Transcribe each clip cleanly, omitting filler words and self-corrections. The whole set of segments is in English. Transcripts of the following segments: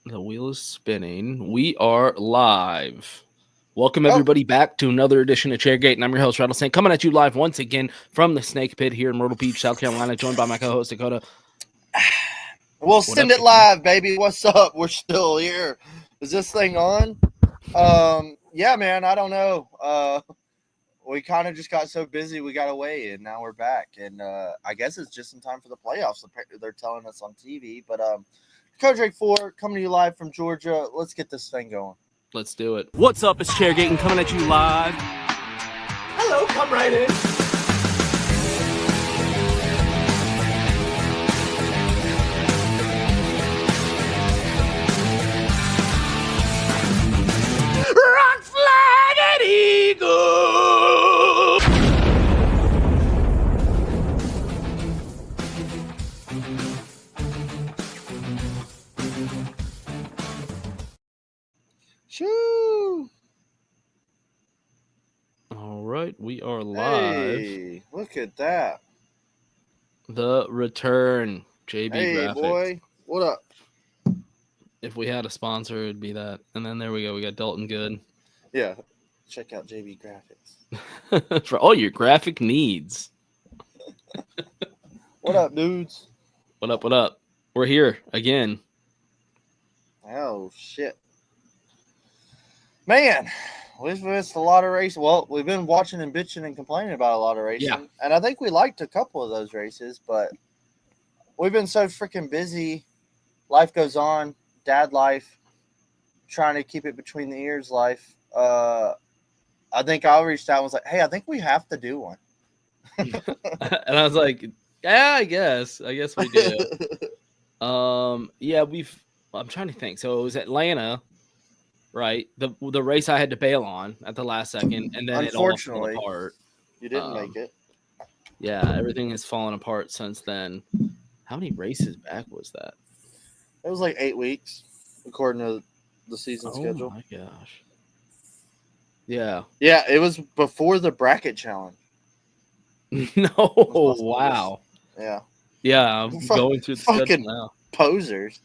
The wheel is spinning. We are live. Welcome everybody back to another edition of Chairgatin. I'm your host, Rattlesnake, coming at you live once again from the Snake Pit here in Myrtle Beach, South Carolina, joined by my co-host Dakota. We'll What send up, it live, baby. What's up? We're still here. Is this thing on? Yeah, man. I don't know. We kind of just got so busy we got away, and now we're back. And I guess it's just in time for the playoffs. They're telling us on TV. But Coach Drake 4 coming to you live from Georgia. Let's get this thing going. Let's do it. What's up? It's Chairgatin coming at you live. Hello, come right in. Rock, flag, and eagle. Shoo! All right, we are live. Hey, look at that. The return, JB Hey, Graphics. boy. What up? If we had a sponsor, it'd be that. And then there we go. We got Dalton Good. Yeah. Check out JB Graphics. For all your graphic needs. What up, dudes? What up, what up? We're here again. Oh, shit. Man, we've missed a lot of races. Well, we've been watching and bitching and complaining about a lot of racing. Yeah. And I think we liked a couple of those races, but we've been so freaking busy. Life goes on. Dad life. Trying to keep it between the ears life. I think I reached out and was like, hey, I think we have to do one. And I was like, yeah, I guess we do. Yeah, I'm trying to think. So it was Atlanta, right? The race I had to bail on at the last second, and then it all fell Unfortunately, apart. you didn't make it. Yeah, everything has fallen apart since then. How many races back was that? It was like 8 weeks, according to the season Oh schedule. my gosh. Yeah. Yeah, it was before the bracket challenge. No, wow. Yeah. Yeah, I'm going through the schedule Fucking now. posers.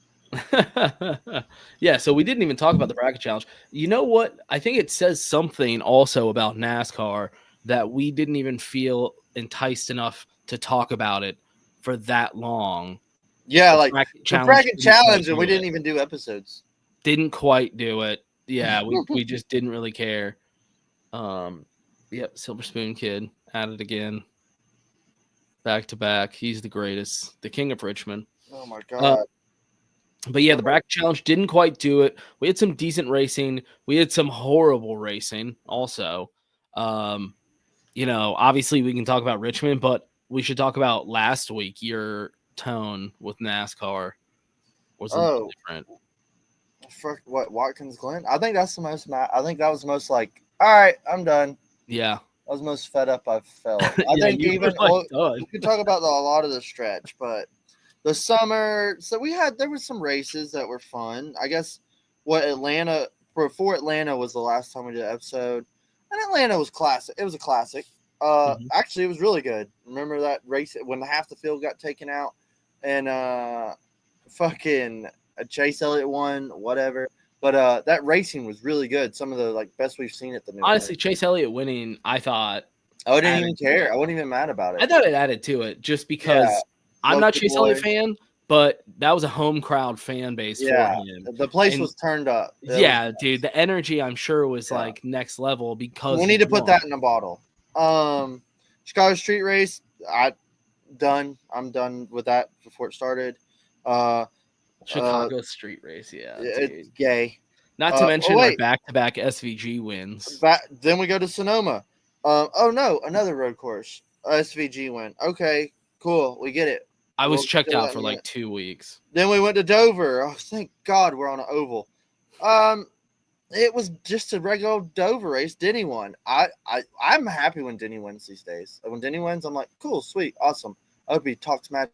Yeah, so we didn't even talk about the bracket challenge. You know what? I think it says something also about NASCAR that we didn't even feel enticed enough to talk about it for that long. Yeah, The like bracket the bracket didn't quite challenge, and we do didn't it. even do episodes. Didn't quite do it. Yeah, we just didn't really care. Yep, Silver Spoon Kid at it again. Back to back. He's the greatest. The king of Richmond. Oh my god. But yeah, the bracket challenge didn't quite do it. We had some decent racing. We had some horrible racing also. Obviously we can talk about Richmond, but we should talk about last week. Your tone with NASCAR was a little different. What, Watkins Glen? I think that's the most. I think that was the most like. All right, I'm done. Yeah, I was the most fed up I felt. I Yeah, think you even were like, done. we could talk about a lot of the stretch, but the summer. So there were some races that were fun. I guess before Atlanta was the last time we did an episode, and Atlanta was classic. It was a classic. Actually, it was really good. Remember that race when half the field got taken out, and fucking Chase Elliott won, whatever. But that racing was really good. Some of the best we've seen at the new. Honestly, Chase Elliott winning, I thought. I didn't even care. I wasn't even mad about it. I thought it added to it just because I'm not a Chase Elliott fan, but that was a home crowd fan base for him. The place was turned up. Dude, the energy I'm sure was like next level because we need to put that in a bottle. Chicago Street Race, I'm done with that before it started. Chicago Street Race, it's gay. Not to mention like back-to-back SVG wins. Then we go to Sonoma. Another road course. SVG win. Okay, cool. We get it. I was checked out for like 2 weeks. Then we went to Dover. Oh, thank God we're on an oval. It was just a regular Dover race. Denny won. I'm happy when Denny wins these days. When Denny wins, I'm like, cool, sweet, awesome. I hope he talks mad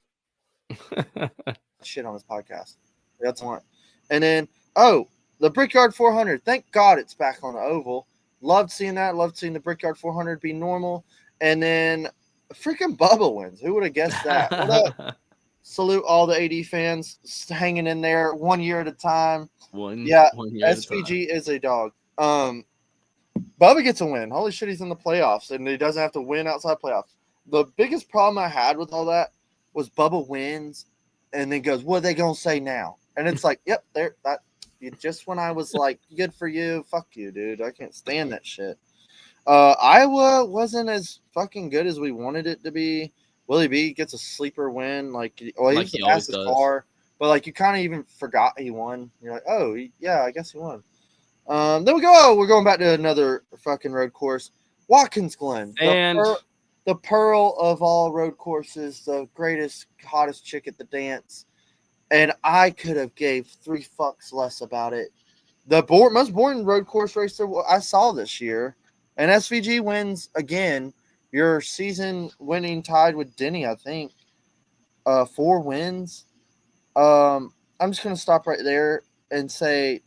shit on his podcast. That's one. And then, the Brickyard 400. Thank God it's back on the oval. Loved seeing that. Loved seeing the Brickyard 400 be normal. And then freaking Bubba wins. Who would have guessed that? What up, salute all the AD fans hanging in there 1 year at a time. One Yeah, year at a time. SVG is a dog. Bubba gets a win. Holy shit, he's in the playoffs, and he doesn't have to win outside playoffs. The biggest problem I had with all that was Bubba wins, and then goes, "What are they gonna say now?" And it's like, "Yep, there. That just when I was like, good for you, fuck you, dude. I can't stand that shit." Iowa wasn't as fucking good as we wanted it to be. Willie B gets a sleeper win. Like, well, he Like was the he always fastest does. car, but like you kind of even forgot he won. You're like, oh yeah, I guess he won. Then we go. Oh, we're going back to another fucking road course, Watkins Glen, And the pearl of all road courses, the greatest, hottest chick at the dance. And I could have gave 3 fucks less about it. The most boring road course racer I saw this year, and SVG wins again. Your season winning tied with Denny, I think. 4 wins. I'm just gonna stop right there and say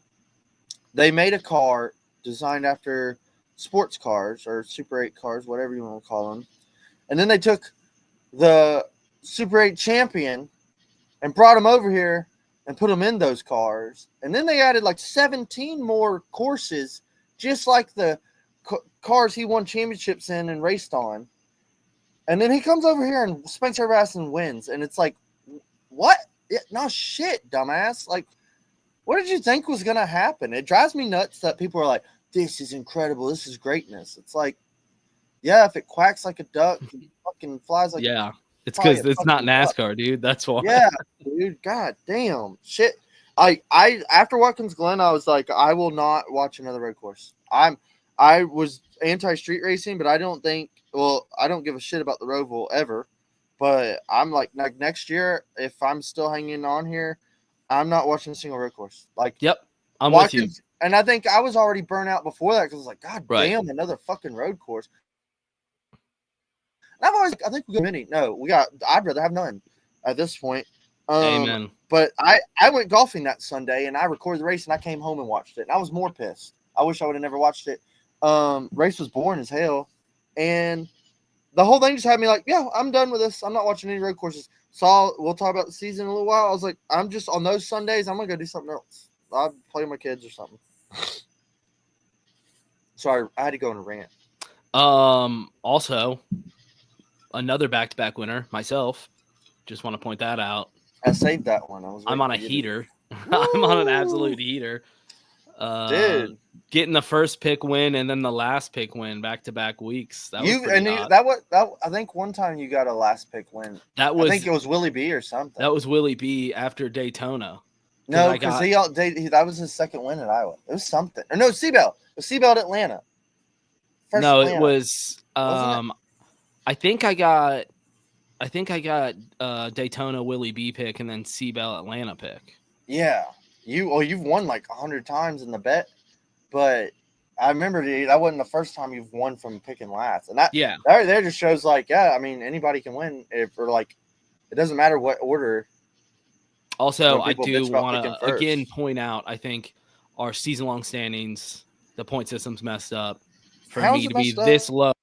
they made a car designed after sports cars or Super 8 cars, whatever you want to call them. And then they took the Super 8 champion and brought him over here and put him in those cars. And then they added like 17 more courses, just like the cars he won championships in and raced on. And then he comes over here and spanks her ass and wins. And it's like, what? No shit, dumbass. Like, what did you think was going to happen? It drives me nuts that people are like, this is incredible. This is greatness. It's like, yeah, if it quacks like a duck, and fucking flies like yeah, it's probably because a it's not fucking duck. NASCAR, dude. That's why. Yeah, dude. God damn. Shit. I after Watkins Glen, I was like, I will not watch another road course. I was anti street racing, but I don't give a shit about the Roval ever. But I'm like next year, if I'm still hanging on here, I'm not watching a single road course. Like, Yep, I'm Watkins, with you. and I think I was already burnt out before that because I was like, God Right. damn, another fucking road course. And I've always, I think we got many. No, I'd rather have none at this point. Amen. But I went golfing that Sunday and I recorded the race and I came home and watched it. And I was more pissed. I wish I would have never watched it. Race was boring as hell. And the whole thing just had me like, yeah, I'm done with this. I'm not watching any road courses. So we'll talk about the season in a little while. I was like, I'm just on those Sundays, I'm going to go do something else. I'll play with my kids or something. Sorry, I had to go on a rant. Also, another back-to-back winner, myself. Just want to point that out. I saved that one. I'm on a heater. I'm on an absolute heater. Dude, getting the first pick win and then the last pick win back-to-back weeks. That was pretty hot. I think one time you got a last pick win. That was, I think it was Willie B or something. That was Willie B after Daytona. No, because that was his second win at Iowa. It was something. Or no, Seabell. It was Seabell at Atlanta. It was. I think I got Daytona Willie B pick and then Seabell Atlanta pick. Yeah, you've won like 100 times in the bet, but I remember that wasn't the first time you've won from picking last, and that there just shows like I mean anybody can win it doesn't matter what order. Also, I do want to again point out, I think our season-long standings, the point system's messed up. For me to be this low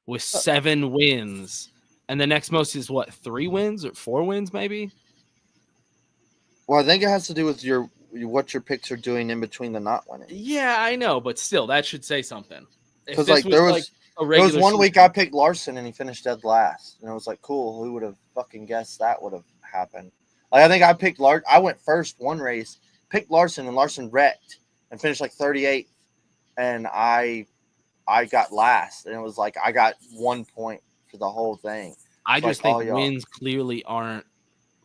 with 7 wins, and the next most is what, 3 wins or 4 wins, maybe? Well, I think it has to do with what your picks are doing in between the not winning. Yeah, I know, but still, that should say something. Because like there was one week I picked Larson and he finished dead last, and it was like, cool. Who would have fucking guessed that would have happened? Like I think I picked I went first one race, picked Larson, and Larson wrecked and finished like 38th, and I got last, and it was like I got 1 point for the whole thing. I just think wins clearly aren't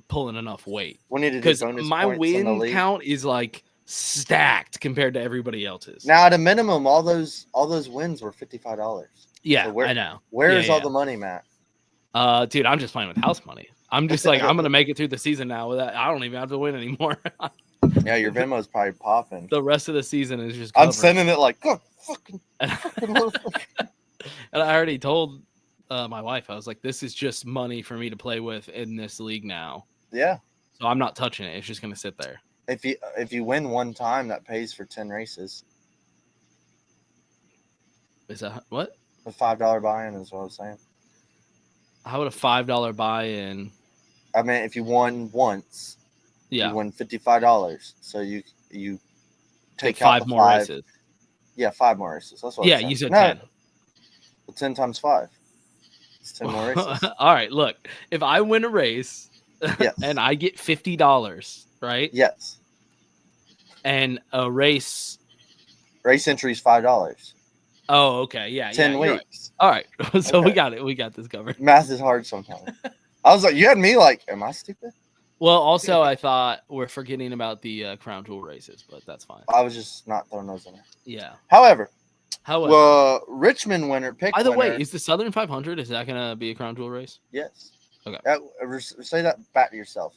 pulling enough weight. We need to do bonus my points win count is like stacked compared to everybody else's. Now, at a minimum, all those wins were $55. Yeah, so I know. Where is all the money, Matt? Dude, I'm just playing with house money. I'm just like I'm gonna make it through the season now without. I don't even have to win anymore. Yeah, your Venmo's probably popping. The rest of the season is just. I'm sending it like, go fucking. And I already told my wife, I was like, this is just money for me to play with in this league now. Yeah. So I'm not touching it. It's just gonna sit there. If you win one time, that pays for 10 races. Is that what? A $5 buy-in is what I was saying. How would a $5 buy-in I mean, if you won once, Yeah. you win $55. So you take out 5 the more 5. races. Yeah, 5 more races. That's what Yeah, I'm saying. you said No, 10. well, 10 times 5. It's 10 more races. All right, look. If I win a race Yes. and I get $50, right? Yes. And a race. Race entry is $5. Oh, okay. Yeah. 10 yeah, you're right. weeks. All right. So we Okay. got it. We got this covered. Math is hard sometimes. I was like, you had me like, am I stupid? Well, also, I thought we're forgetting about the crown jewel races, but that's fine. I was just not throwing those in there. Yeah. However, However, Richmond winner, pick by the way, winner. is the Southern 500, is that going to be a crown jewel race? Yes. Okay. Say that back to yourself.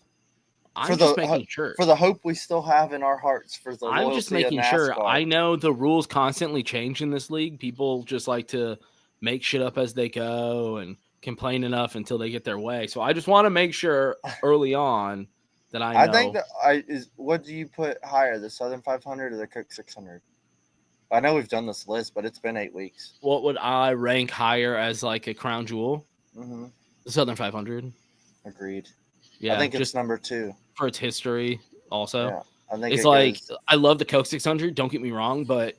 I'm just making sure. For the hope we still have in our hearts for the I'm just making sure. I know the rules constantly change in this league. People just like to make shit up as they go and complain enough until they get their way. So I just want to make sure early on that I know. I think that what do you put higher, the Southern 500 or the Cook 600? I know we've done this list, but it's been 8 weeks. What would I rank higher as like a crown jewel? Mm-hmm. The Southern 500. Agreed. Yeah, I think it's just number 2 for its history. Also, yeah, I think it's like I love the Coke 600. Don't get me wrong, but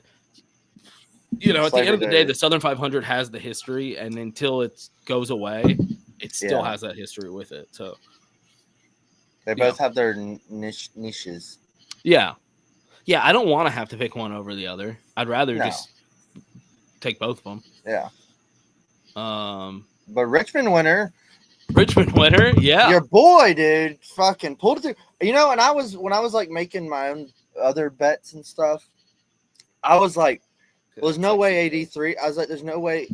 you know, at the end of the day, the Southern 500 has the history, and until it goes away, it still has that history with it. So they both have their niches. Yeah. Yeah, I don't want to have to pick one over the other. I'd rather just take both of them. Yeah. But Richmond winner, yeah. your boy, dude, fucking pulled it through. You know, and when I was like making my own other bets and stuff, I was like, well, there's no way 83. I was like, there's no way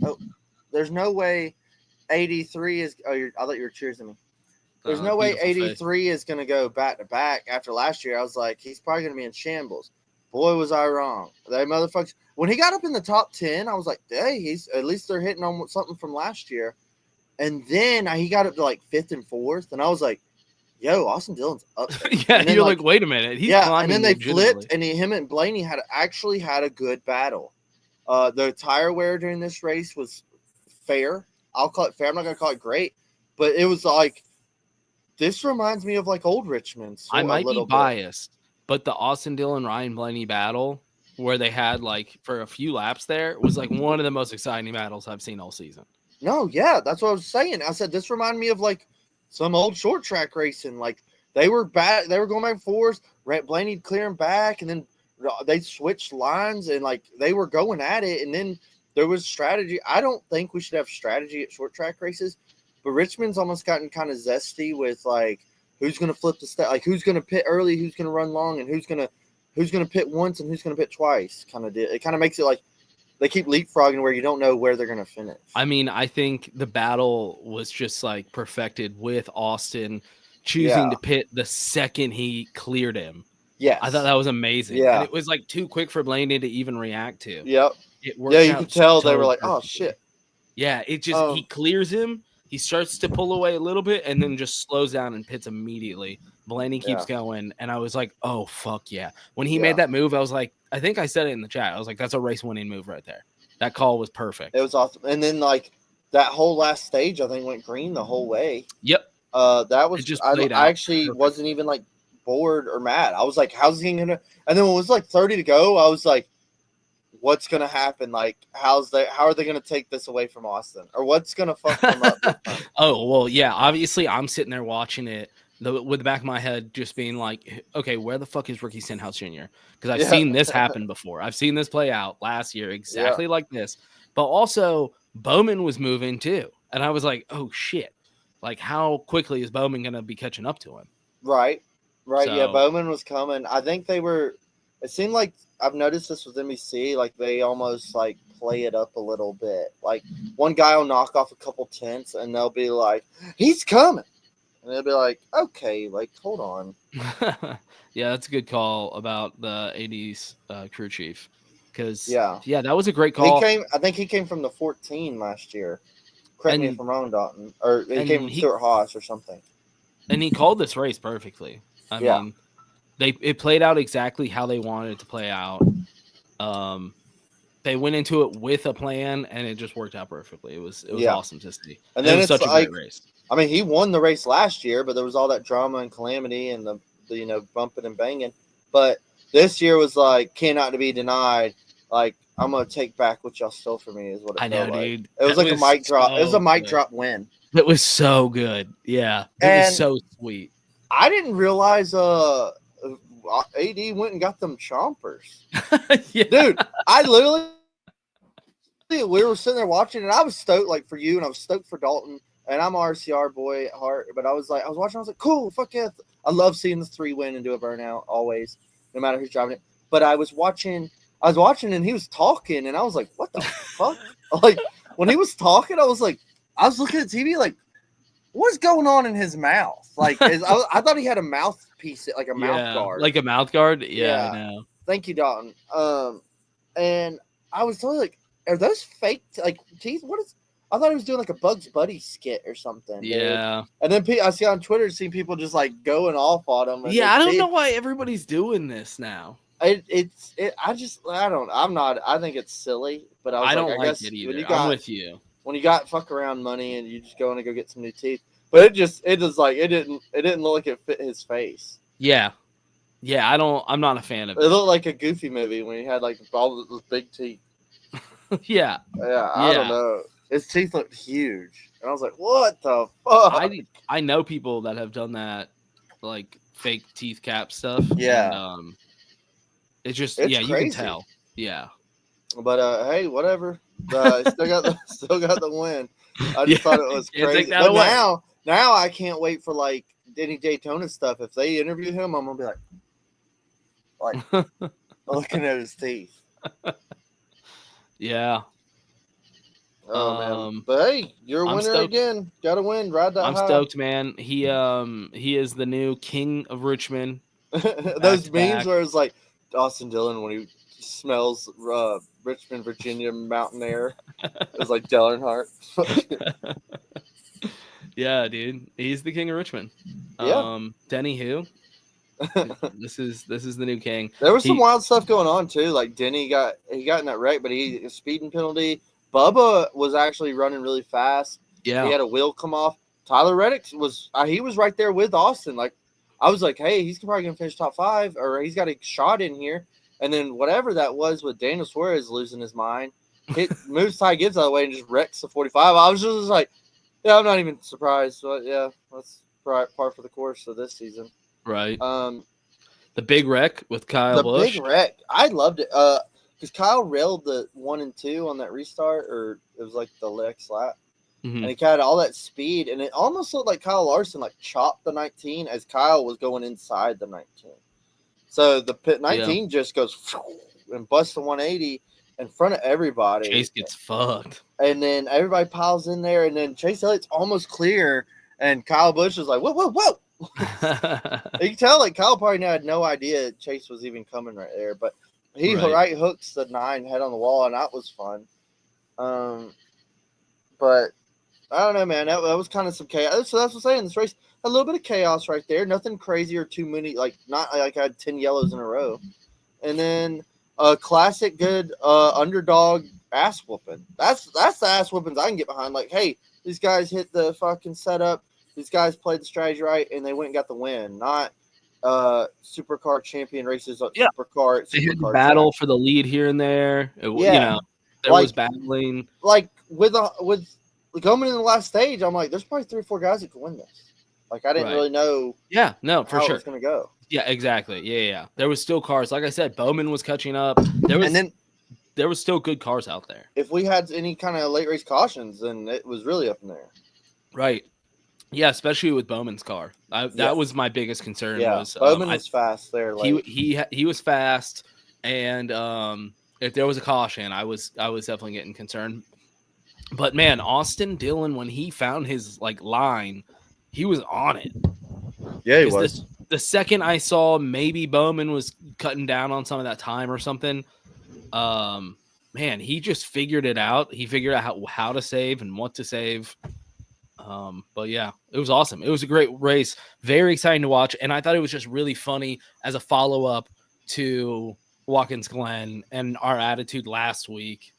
83 is. Oh, I thought you were cheering me. There's no way 83 is going to go back to back after last year. I was like, he's probably going to be in shambles. Boy, was I wrong. They motherfuckers. When he got up in the top 10, I was like, hey, he's at least they're hitting on something from last year. And then he got up to like 5th and 4th, and I was like, yo, Austin Dillon's up there. Yeah, you're like, wait a minute. He's climbing. And then they flipped, and him and Blaney actually had a good battle. The tire wear during this race was fair. I'll call it fair. I'm not going to call it great, but it was like, this reminds me of like old Richmond. I might be biased, but the Austin Dillon Ryan Blaney battle where they had like for a few laps there was like one of the most exciting battles I've seen all season. No, yeah, that's what I was saying. I said this reminded me of like some old short track racing. Like they were going back and forth. Blaney clearing back, and then they switched lines and like they were going at it. And then there was strategy. I don't think we should have strategy at short track races. But Richmond's almost gotten kind of zesty with like who's going to flip the step, like who's going to pit early, who's going to run long, and who's going to pit once and who's going to pit twice. Kind of deal. It kind of makes it like they keep leapfrogging where you don't know where they're going to finish. I mean, I think the battle was just like perfected with Austin choosing to pit the second he cleared him. Yeah, I thought that was amazing. Yeah, and it was like too quick for Blaney to even react to. Yep. It worked. Yeah, you could tell they were like, "Oh shit." Yeah, it just he clears him. He starts to pull away a little bit and then just slows down and pits immediately. Blaney keeps going. And I was like, oh, fuck yeah. When he made that move, I was like, I think I said it in the chat. I was like, that's a race-winning move right there. That call was perfect. It was awesome. And then, like, that whole last stage, I think, went green the whole way. Yep. That was just I actually wasn't even, like, bored or mad. I was like, how's he going to – and then when it was, like, 30 to go, I was like, what's going to happen? Like, how are they going to take this away from Austin? Or what's going to fuck them up? Oh, well, yeah. Obviously, I'm sitting there watching it with the back of my head just being like, okay, where the fuck is Ricky Stenhouse Jr.? Because I've seen this happen before. I've seen this play out last year exactly like this. But also, Bowman was moving too. And I was like, oh, shit. Like, how quickly is Bowman going to be catching up to him? Right. So, yeah, Bowman was coming. I think they were – it seemed like I've noticed this with NBC, like they almost like play it up a little bit. Like one guy will knock off a couple tenths and they'll be like, he's coming. And they'll be like, okay, like, hold on. Yeah, that's a good call about the 80s crew chief. Because, yeah, that was a great call. I think he came from the 14 last year. Correct me if I'm wrong, Dalton. Or he came from Stuart Haas or something. And he called this race perfectly. I mean, it played out exactly how they wanted it to play out. They went into it with a plan, and it just worked out perfectly. It was awesome to see. And then it was such a great race. I mean, he won the race last year, but there was all that drama and calamity and the bumping and banging. But this year was like cannot be denied. Like I'm gonna take back what y'all stole from me is what it I felt know, like. dude. It was That like a mic drop. It was a so mic good. drop win. It was so good. Yeah, it And was so sweet. I didn't realize AD went and got them chompers. Yeah. Dude, I literally we were sitting there watching, and I was stoked like for you, and I was stoked for Dalton, and I'm an RCR boy at heart. But I was watching, I was like, cool, fuck yeah! I love seeing the 3 win and do a burnout always, no matter who's driving it. But I was watching, and he was talking, and I was like, what the fuck? Like when he was talking, I was looking at TV like, what's going on in his mouth? Like I thought he had a mouthpiece, like a mouth guard, like a mouth guard. Yeah. I know. Thank you, Dalton. And I was totally like, are those fake like teeth? What is? I thought he was doing like a Bugs Bunny skit or something. Yeah. Dude. And then I see on Twitter, seeing people just like going off on him. Yeah, I don't know why everybody's doing this now. I don't. I'm not. I think it's silly, but I don't guess it either. when you got, I'm with you. When you got fuck around money and you just go in and go get some new teeth, but it didn't look like it fit his face. Yeah. I'm not a fan of it. It looked like a Goofy movie when he had like all those big teeth. Yeah. I don't know. His teeth looked huge, and I was like, "What the fuck?" I know people that have done that, like fake teeth cap stuff. Yeah, and, it's just it's crazy. You can tell. Yeah, but hey, whatever. Still got the win. I just thought it was crazy. But now I can't wait for like any Daytona stuff. If they interview him, I'm gonna be like looking at his teeth. Yeah. Oh man! But hey, you're a winner again. Got to win. Ride that. I'm stoked, man. He is the new king of Richmond. Those memes where it's like Austin Dillon when he smells Richmond, Virginia mountain air. It's like Dale Earnhardt. Yeah, dude. He's the king of Richmond. Yeah. Denny who? This is the new king. There was some wild stuff going on too. Like Denny got in that wreck, but a speeding penalty. Bubba was actually running really fast. Yeah. He had a wheel come off. Tyler Reddick was right there with Austin. Like I was like, hey, he's probably gonna finish top 5, or he's got a shot in here. And then whatever that was with Daniel Suarez losing his mind, it moves Ty Gibbs out of the way and just wrecks the 45. I was just like, yeah, I'm not even surprised. But yeah, that's par for the course of this season. Right. The big wreck with Kyle Busch. The big wreck. I loved it. Because Kyle railed the 1 and 2 on that restart, or it was like the next lap. Mm-hmm. And he had all that speed, and it almost looked like Kyle Larson like chopped the 19 as Kyle was going inside the 19. So the pit 19 just goes and busts the 180 in front of everybody. Chase gets fucked. And then everybody piles in there, and then Chase Elliott's almost clear, and Kyle Busch is like, whoa. You can tell like Kyle probably had no idea Chase was even coming right there, but he right hooks the 9 head on the wall, and that was fun. But I don't know, man. That was kind of some chaos. So that's what I'm saying. This race, a little bit of chaos right there. Nothing crazy or too many. Like not like I had 10 yellows in a row, and then a classic good underdog ass whooping. That's the ass whoopings I can get behind. Like, hey, these guys hit the fucking setup. These guys played the strategy right, and they went and got the win. Not supercar champion races. Yeah. Supercar. They had the battle for the lead here and there. You know, there was battling. Like with coming in the last stage, I'm like, there's probably 3 or 4 guys that could win this. Like I didn't really know. Yeah, no, for how sure. It's gonna go. Yeah, exactly. Yeah. There was still cars. Like I said, Bowman was catching up. There was still good cars out there. If we had any kind of late race cautions, then it was really up in there. Right. Yeah, especially with Bowman's car. That was my biggest concern. Yeah, was Bowman was fast there. He was fast, and if there was a caution, I was definitely getting concerned. But man, Austin Dillon, when he found his line, he was on it. Yeah, he was. The second I saw maybe Bowman was cutting down on some of that time or something, man, he just figured it out. He figured out how to save and what to save. But yeah, it was awesome. It was a great race. Very exciting to watch. And I thought it was just really funny as a follow-up to Watkins Glen and our attitude last week.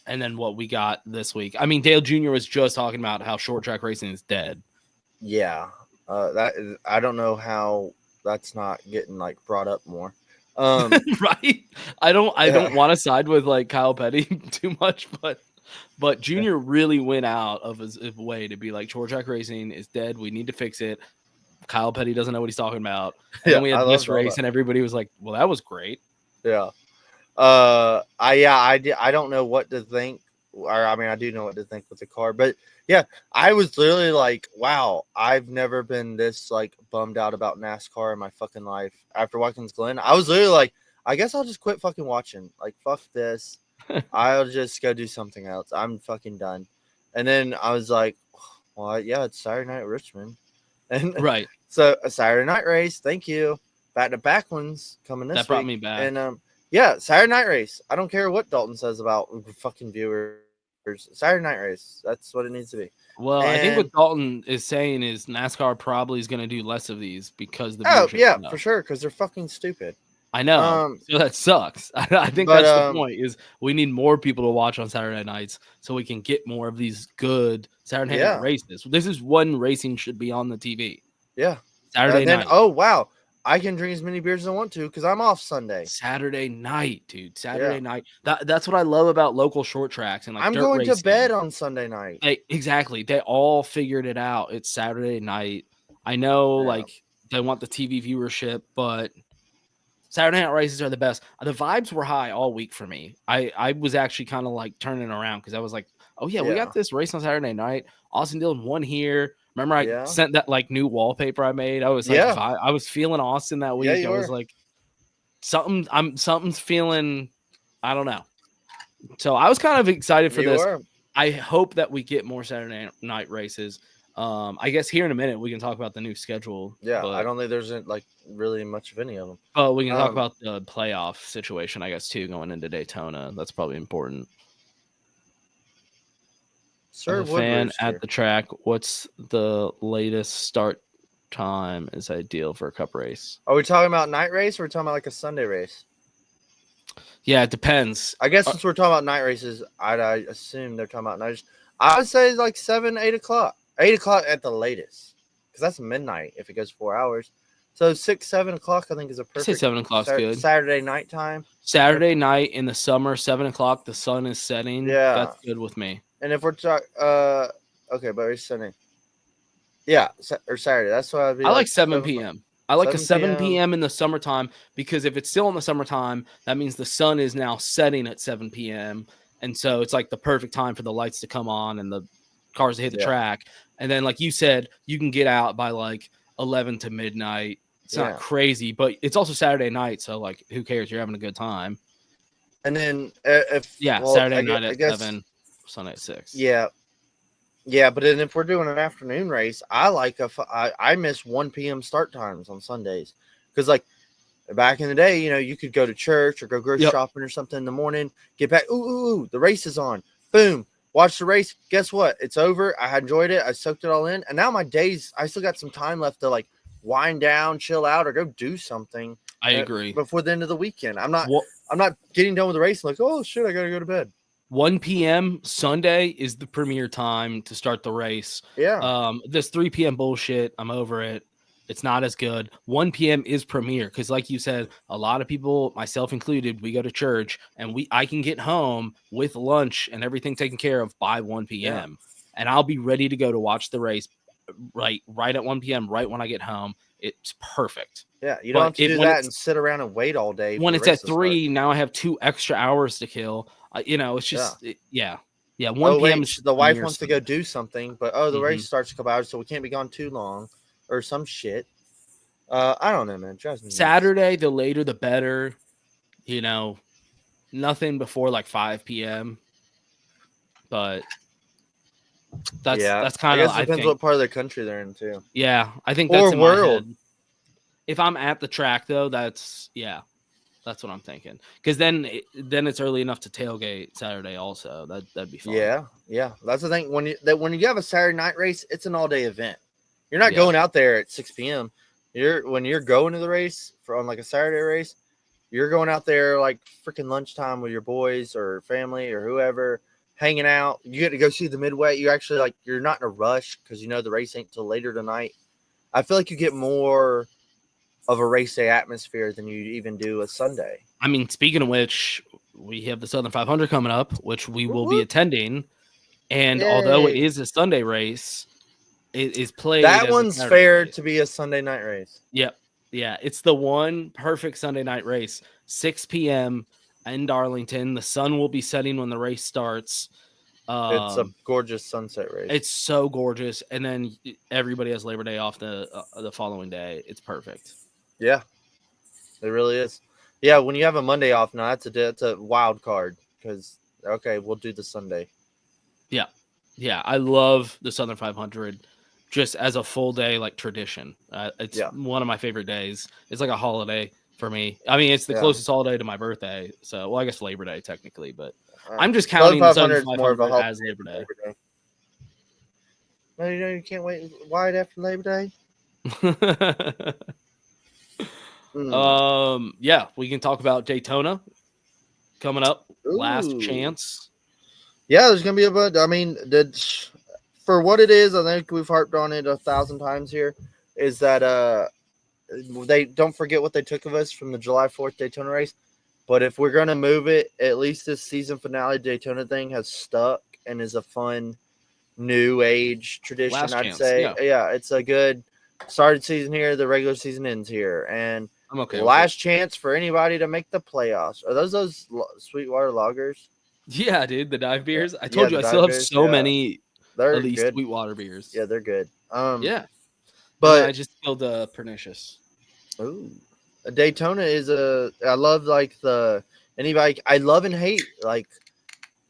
And then what we got this week. I mean, Dale Jr. was just talking about how short track racing is dead. Yeah. That is, I don't know how that's not getting like brought up more. Right? I don't want to side with like Kyle Petty too much, but Junior really went out of his way to be like short track racing is dead. We need to fix it. Kyle Petty doesn't know what he's talking about. And then we had this race, and everybody was like, "Well, that was great." Yeah. I don't know what to think. Or I mean, I do know what to think with the car, but yeah, I was literally like, wow, I've never been this like bummed out about NASCAR in my fucking life. After Watkins Glen, I was literally like, I guess I'll just quit fucking watching. Like, fuck this. I'll just go do something else. I'm fucking done. And then I was like, well, yeah, it's Saturday night at Richmond. And Right. So a Saturday night race. Thank you. Back to back ones coming this week. That brought me back. And yeah, Saturday night race. I don't care what Dalton says about fucking viewers. Saturday night race. That's what it needs to be. Well, I think what Dalton is saying is NASCAR probably is going to do less of these because the for sure, because they're fucking stupid. I know. So that sucks. I think that's the point. Is we need more people to watch on Saturday nights so we can get more of these good Saturday night races. This is when racing should be on the TV. Yeah, Saturday night. Oh wow, I can drink as many beers as I want to because I'm off Sunday. Saturday night, dude. Saturday night. That's what I love about local short tracks and like I'm dirt going racing. to bed on Sunday night. Exactly. They all figured it out. It's Saturday night. I know, like they want the TV viewership, but Saturday night races are the best. The vibes were high all week for me. I was actually kind of like turning around because I was like, oh yeah, we got this race on Saturday night. Austin Dillon won here. Remember, I sent that like new wallpaper I made. I was like, I was feeling Austin that week. I was like, something's feeling. I don't know. So I was kind of excited for this. I hope that we get more Saturday night races. I guess here in a minute we can talk about the new schedule. Yeah, I don't think there's like really much of any of them. Oh, we can talk about the playoff situation, I guess, too, going into Daytona. That's probably important. Sir, fan at the track. What's the latest start time is ideal for a cup race? Are we talking about night race or are we talking about like a Sunday race? Yeah, it depends. I guess since we're talking about night races, I assume they're talking about night races. I would say like 7, 8 o'clock. 8 o'clock at the latest. Because that's midnight if it goes 4 hours. So 6, 7 o'clock I think is a perfect. I say 7 o'clock's good. Saturday night time. Saturday night in the summer, 7 o'clock, the sun is setting. Yeah. That's good with me. And if we're talking okay, but it's Sunday. Yeah, or Saturday. That's why I'd be I like 7 p.m. I like a 7 p.m. p.m. in the summertime because if it's still in the summertime, that means the sun is now setting at 7 p.m. And so it's like the perfect time for the lights to come on and the cars to hit the track. And then, like you said, you can get out by like 11 to midnight. It's not crazy, but it's also Saturday night. So, like, who cares? You're having a good time. And then Saturday night at 7, Sunday at 6. Yeah, but then if we're doing an afternoon race, I miss 1 p.m. start times on Sundays because like back in the day, you could go to church or go grocery shopping or something in the morning, get back. Ooh, the race is on. Boom, watch the race. Guess what? It's over. I enjoyed it. I soaked it all in, and now my days. I still got some time left to like wind down, chill out, or go do something. I agree. Before the end of the weekend, I'm not getting done with the race. Like, oh shit, I gotta go to bed. 1 p.m. Sunday is the premier time to start the race. Yeah. This 3 p.m. bullshit, I'm over it. It's not as good. 1 p.m. is premier because, like you said, a lot of people, myself included, we go to church and I can get home with lunch and everything taken care of by 1 p.m. And I'll be ready to go to watch the race right at 1 p.m. right when I get home. It's perfect. Yeah, you don't have to do that and sit around and wait all day. When it's at 3, now I have 2 extra hours to kill. It's just 1 p.m. The wife wants to go do something, but the race starts a couple hours, so we can't be gone too long, or some shit. I don't know, man. Saturday, the later the better. Nothing before like 5 p.m. But that's kind of. I guess it depends what part of the country they're in too. Yeah, I think that's in world. My head. If I'm at the track though, that's what I'm thinking. Because then it's early enough to tailgate Saturday also. That'd be fun. Yeah. That's the thing. When you have a Saturday night race, it's an all day event. You're not going out there at 6 p.m. When you're going to the race on like a Saturday race, you're going out there like freaking lunchtime with your boys or family or whoever. hanging out. You get to go see the midway. You actually like you're not in a rush because you know the race ain't till later tonight. I feel like you get more of a race day atmosphere than you even do a Sunday. I mean, speaking of which, we have the Southern 500 coming up, which we will be Whoop. attending. And although it Yay. is a Sunday race, it is played. That as one's a Saturday fair race. to be a Sunday night race. Yep. Yeah, it's the one perfect Sunday night race. 6 p.m. in Darlington. The sun will be setting when the race starts. It's a gorgeous sunset race. It's so gorgeous, and then everybody has Labor Day off the following day. It's perfect. Yeah, it really is. Yeah, when you have a Monday off now, that's a wild card because okay, we'll do the Sunday. Yeah, I love the Southern 500 just as a full day like tradition. It's one of my favorite days. It's like a holiday for me. I mean, it's the closest holiday to my birthday. So, well, I guess Labor Day technically, but I'm just counting the Southern 500 as Labor Day. No, you can't wait wide after Labor Day. Yeah, we can talk about Daytona coming up. Ooh. Last chance. Yeah, there's gonna be a bunch. I mean, for what it is, I think we've harped on it 1,000 times here. Is that they don't forget what they took of us from the July 4th Daytona race. But if we're gonna move it, at least this season finale Daytona thing has stuck and is a fun new age tradition. I'd say, yeah, it's a good started season here. The regular season ends here, and I'm okay. Last chance for anybody to make the playoffs. Are those Sweetwater lagers? Yeah, dude, the dive beers. I told you I still have so many. They're at least good. Sweetwater beers. Yeah, they're good. Yeah, but I just killed Pernicious. Ooh, Daytona is I love like anybody. I love and hate like.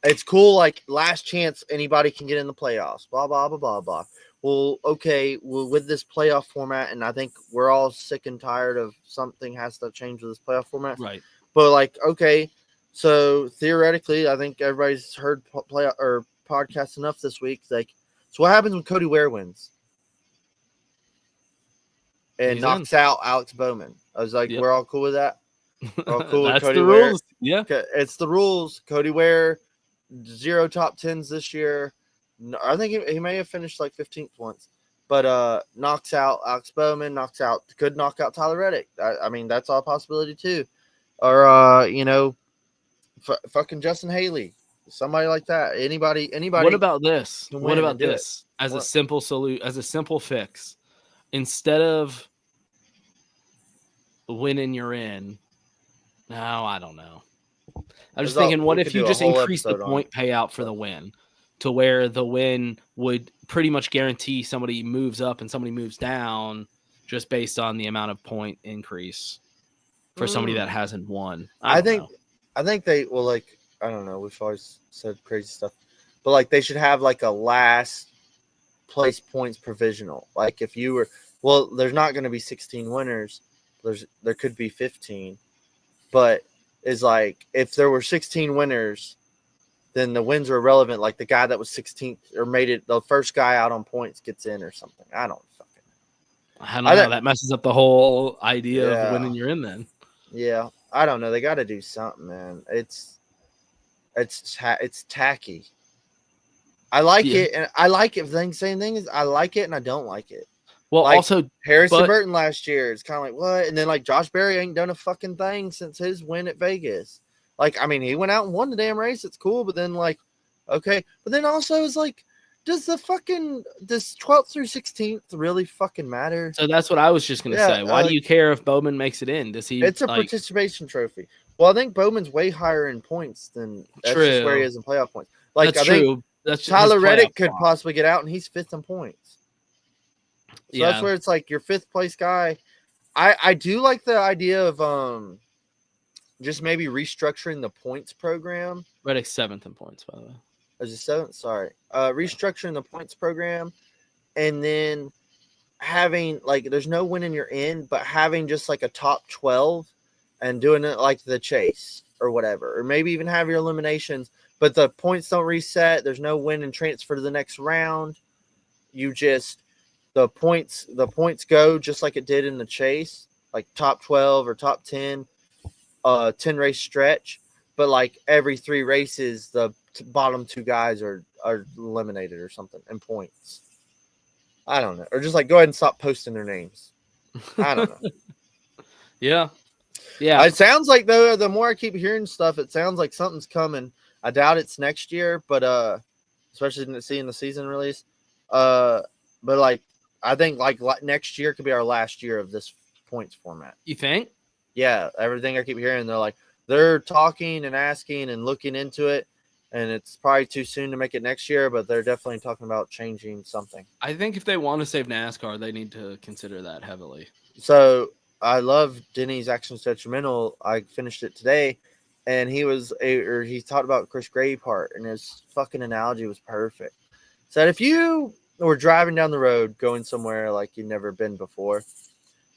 It's cool. Like last chance, anybody can get in the playoffs. Blah blah blah blah blah. Well, okay. Well, with this playoff format, and I think we're all sick and tired of something has to change with this playoff format. Right. But like, okay. So theoretically, I think everybody's heard play or podcast enough this week. Like, so what happens when Cody Ware wins and knocks out Alex Bowman? I was like, we're all cool with that. We're all cool with Cody Ware. Rules. Yeah, it's the rules. Cody Ware, 0 top 10s this year. I think he may have finished like 15th once, but knocks out Alex Bowman. Could knock out Tyler Reddick. I mean, that's all a possibility too. Or fucking Justin Haley, somebody like that. Anybody. What about this? What about this? As a simple fix, instead of winning, you're in. No, I don't know. I'm just thinking, what if you just increase the point payout for the win to where the win would pretty much guarantee somebody moves up and somebody moves down just based on the amount of point increase for somebody that hasn't won? I think they will like, I don't know. We've always said crazy stuff, but like they should have like a last place points provisional. Like if you were, there's not going to be 16 winners. There could be 15, but is like if there were 16 winners, then the wins are irrelevant. Like the guy that was 16th or made it, the first guy out on points gets in or something. I don't know. That messes up the whole idea of winning you're in then. Yeah. I don't know. They got to do something, man. It's tacky. I like it, and I like it. The same thing is, I like it, and I don't like it. Well, like also Harrison Burton last year, it's kind of like what, and then like Josh Berry ain't done a fucking thing since his win at Vegas. Like, I mean, he went out and won the damn race. It's cool, but then like, okay, but then also it's like, does this 12th through 16th really fucking matter? So that's what I was just gonna say. Why do you care if Bowman makes it in? Does he? It's a participation trophy. Well, I think Bowman's way higher in points than that's just where he is in playoff points. Like that's I true. think that's Tyler Reddick could possibly get out, and he's 5th in points. So yeah. That's where it's like your 5th place guy. I do like the idea of just maybe restructuring the points program. Reddick's 7th in points, by the way. Is it 7th? Sorry. Restructuring the points program, and then having like there's no winning you're in, but having just like a top 12 and doing it like the chase or whatever, or maybe even have your eliminations, but the points don't reset. There's no win and transfer to the next round. You just the points go just like it did in the chase, like top 12 or top 10, 10 race stretch. But like every 3 races, the bottom 2 guys are eliminated or something in points. I don't know. Or just like go ahead and stop posting their names. I don't know. Yeah. Yeah. It sounds like though the more I keep hearing stuff, it sounds like something's coming. I doubt it's next year, but especially seeing the season release. But like I think like next year could be our last year of this points format. You think? Yeah, everything I keep hearing, they're talking and asking and looking into it, and it's probably too soon to make it next year, but they're definitely talking about changing something. I think if they want to save NASCAR, they need to consider that heavily. So I love Denny's Actions Detrimental. I finished it today, and he talked about Chris Gray part, and his fucking analogy was perfect. Said if you were driving down the road going somewhere like you've never been before,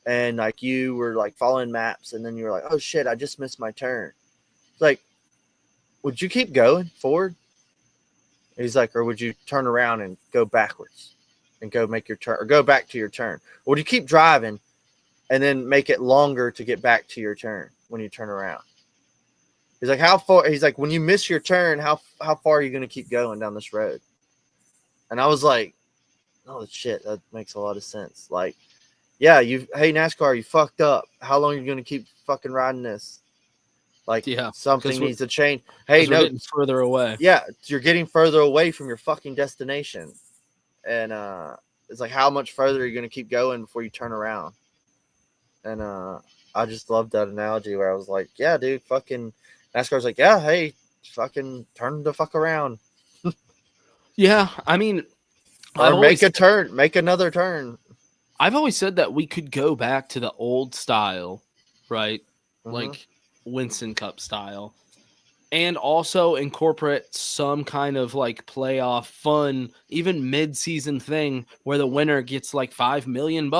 and like you were like following maps, and then you were like, oh shit, I just missed my turn. It's like, would you keep going forward? He's like, or would you turn around and go backwards and go make your turn, or go back to your turn? Or would you keep driving and then make it longer to get back to your turn when you turn around? He's like, how far? He's like, when you miss your turn, how far are you going to keep going down this road? And I was like, oh shit, that makes a lot of sense. Like, yeah, hey NASCAR, you fucked up. How long are you going to keep fucking riding this? Like, something needs to change. Hey, no, getting further away. Yeah, you're getting further away from your fucking destination, and it's like, how much further are you going to keep going before you turn around? And I just loved that analogy where I was like, yeah, dude, fucking NASCAR's like, yeah, hey, fucking turn the fuck around. Yeah, I mean, or make another turn. I've always said that we could go back to the old style, right? Mm-hmm. Like Winston Cup style, and also incorporate some kind of like playoff fun, even mid-season thing where the winner gets like $5 million.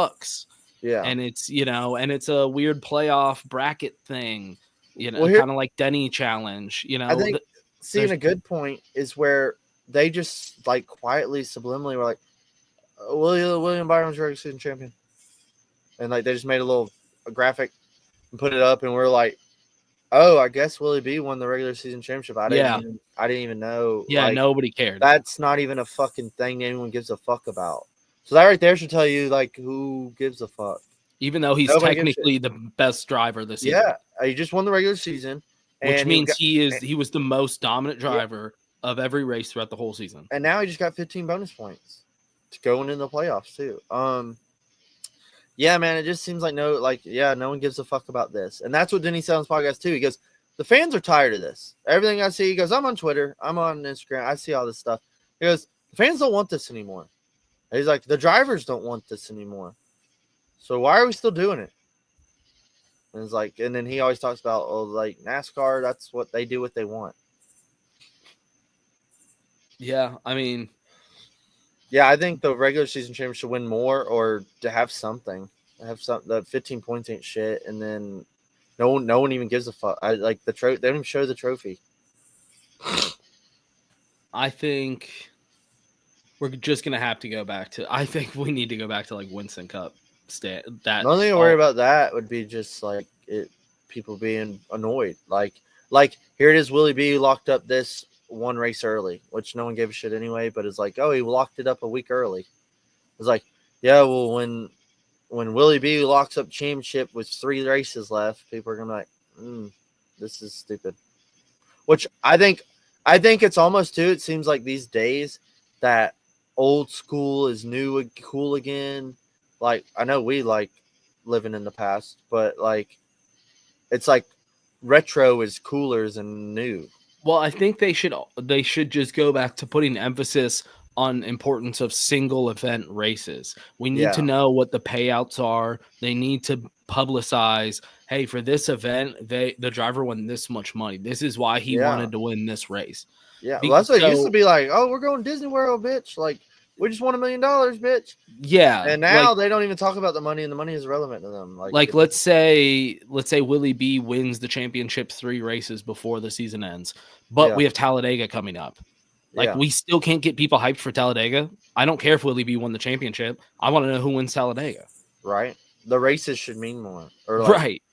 Yeah. And it's, and it's a weird playoff bracket thing, kind of like Denny Challenge, I think seeing a good point is where they just like quietly, subliminally were like, William Byron's regular season champion. And like they just made a graphic and put it up, and we're like, oh, I guess Willie B won the regular season championship. I didn't even know. Yeah, like, nobody cared. That's not even a fucking thing anyone gives a fuck about. So that right there should tell you like who gives a fuck. Even though he's technically the best driver this season. Yeah, he just won the regular season. Which means he was the most dominant driver of every race throughout the whole season. And now he just got 15 bonus points to going in the playoffs too. Yeah, man, it just seems like no one gives a fuck about this. And that's what Denny said on his podcast too. He goes, the fans are tired of this. Everything I see, he goes, I'm on Twitter, I'm on Instagram, I see all this stuff. He goes, the fans don't want this anymore. And he's like, the drivers don't want this anymore. So why are we still doing it? And it's like, and then he always talks about, like NASCAR, that's what they do, what they want. Yeah, I mean, yeah, I think the regular season champion should win more, or to have something. The 15 points ain't shit, and then no one even gives a fuck. I like the trophy. They don't even show the trophy. I think we're just gonna have to go back to. I think we need to go back to like Winston Cup. The only thing to worry about that would be just like people being annoyed. Like here it is, Willie B locked up this one race early, which no one gave a shit anyway, but it's like, oh, he locked it up a week early. It's like, yeah, well, when Willie B locks up championship with 3 races left, people are gonna be like, this is stupid. Which I think it's almost too, it seems like these days that old school is new and cool again. Like, I know we like living in the past, but like it's like retro is cooler than new. Well, I think they should just go back to putting emphasis on importance of single event races. We need to know what the payouts are. They need to publicize, hey, for this event, the driver won this much money. This is why he wanted to win this race. Yeah, well, that's what it used to be like. Oh, we're going Disney World, bitch. Like, we just won $1 million, bitch. Yeah. And now they don't even talk about the money, and the money is irrelevant to them. Like let's say Willie B wins the championship 3 races before the season ends, but we have Talladega coming up. Like, we still can't get people hyped for Talladega. I don't care if Willie B won the championship. I want to know who wins Talladega. Right. The races should mean more, or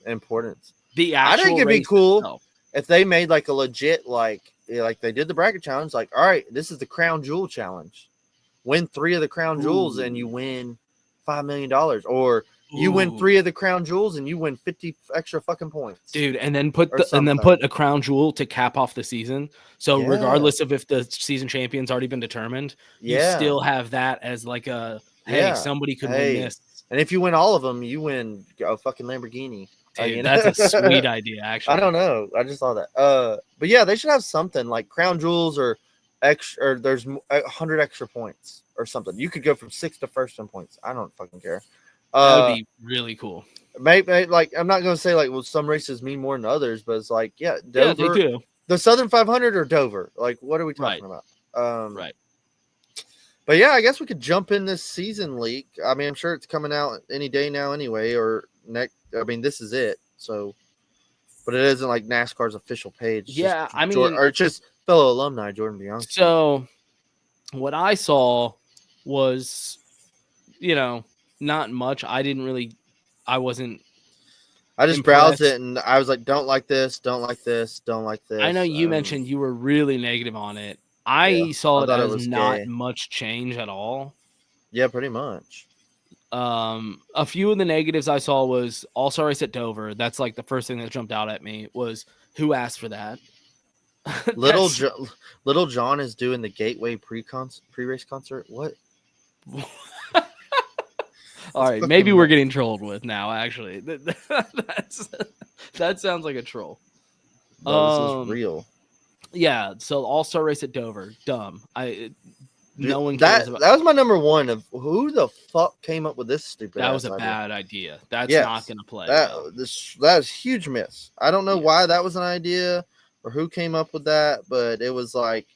importance. The I think it'd be cool if they made like a legit like like they did the bracket challenge. Like, all right, this is the crown jewel challenge. Win 3 of the crown jewels and you win $5 million, or you win 3 of the crown jewels and you win 50 extra fucking points, dude. And then put or a crown jewel to cap off the season. So Yeah. regardless of if the season champion's already been determined, you still have that as like a hey, somebody could win this. And if you win all of them, you win a fucking Lamborghini. Dude, you know? that's a sweet idea, actually. I don't know. I just saw that. But yeah, they should have something like crown jewels or extra, or there's 100 extra points or something. You could go from 6th to 1st in points. I don't fucking care. That would be really cool. Maybe like I'm not gonna say like well some races mean more than others, but it's like Dover, yeah, they do. The Southern 500 or Dover. Like what are we talking about? Right. But yeah, I guess we could jump in this season leak. I mean, I'm sure it's coming out any day now anyway, or next. I mean, this is it. So, but it isn't like NASCAR's official page. It's yeah, I mean, or it's just fellow alumni Jordan Bianchi. So, what I saw was, not much. I wasn't. I just impressed. Browsed it and I was like, don't like this, don't like this, don't like this. I know you mentioned you were really negative on it. I saw it as not much change at all. Yeah, pretty much. A few of the negatives I saw was All-Star Race at Dover. That's like the first thing that jumped out at me was who asked for that. Little John is doing the Gateway pre-race concert. What? All right, maybe we're getting trolled with now. Actually, that sounds like a troll. No, this is real. Yeah, so All-Star Race at Dover, dumb. No one cares cares about that. Was my number one of who the fuck came up with this stupid. That was a bad idea. That's not going to play. That is huge miss. I don't know why that was an idea or who came up with that, but it was like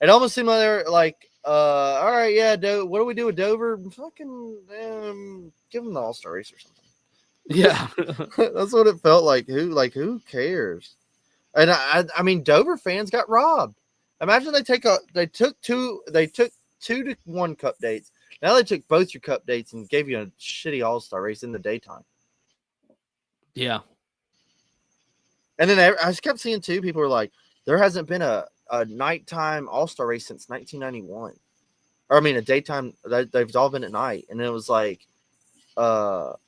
it almost seemed like they were like, all right, yeah, what do we do with Dover? Fucking give them the All-Star Race or something. Yeah, that's what it felt like. Who cares? And I mean, Dover fans got robbed. Imagine they took 2 to 1 cup dates. Now they took both your cup dates and gave you a shitty All-Star Race in the daytime. Yeah. And then I just kept seeing too, people were like, there hasn't been a nighttime All-Star Race since 1991. Or I mean a daytime, they've all been at night. And it was like well,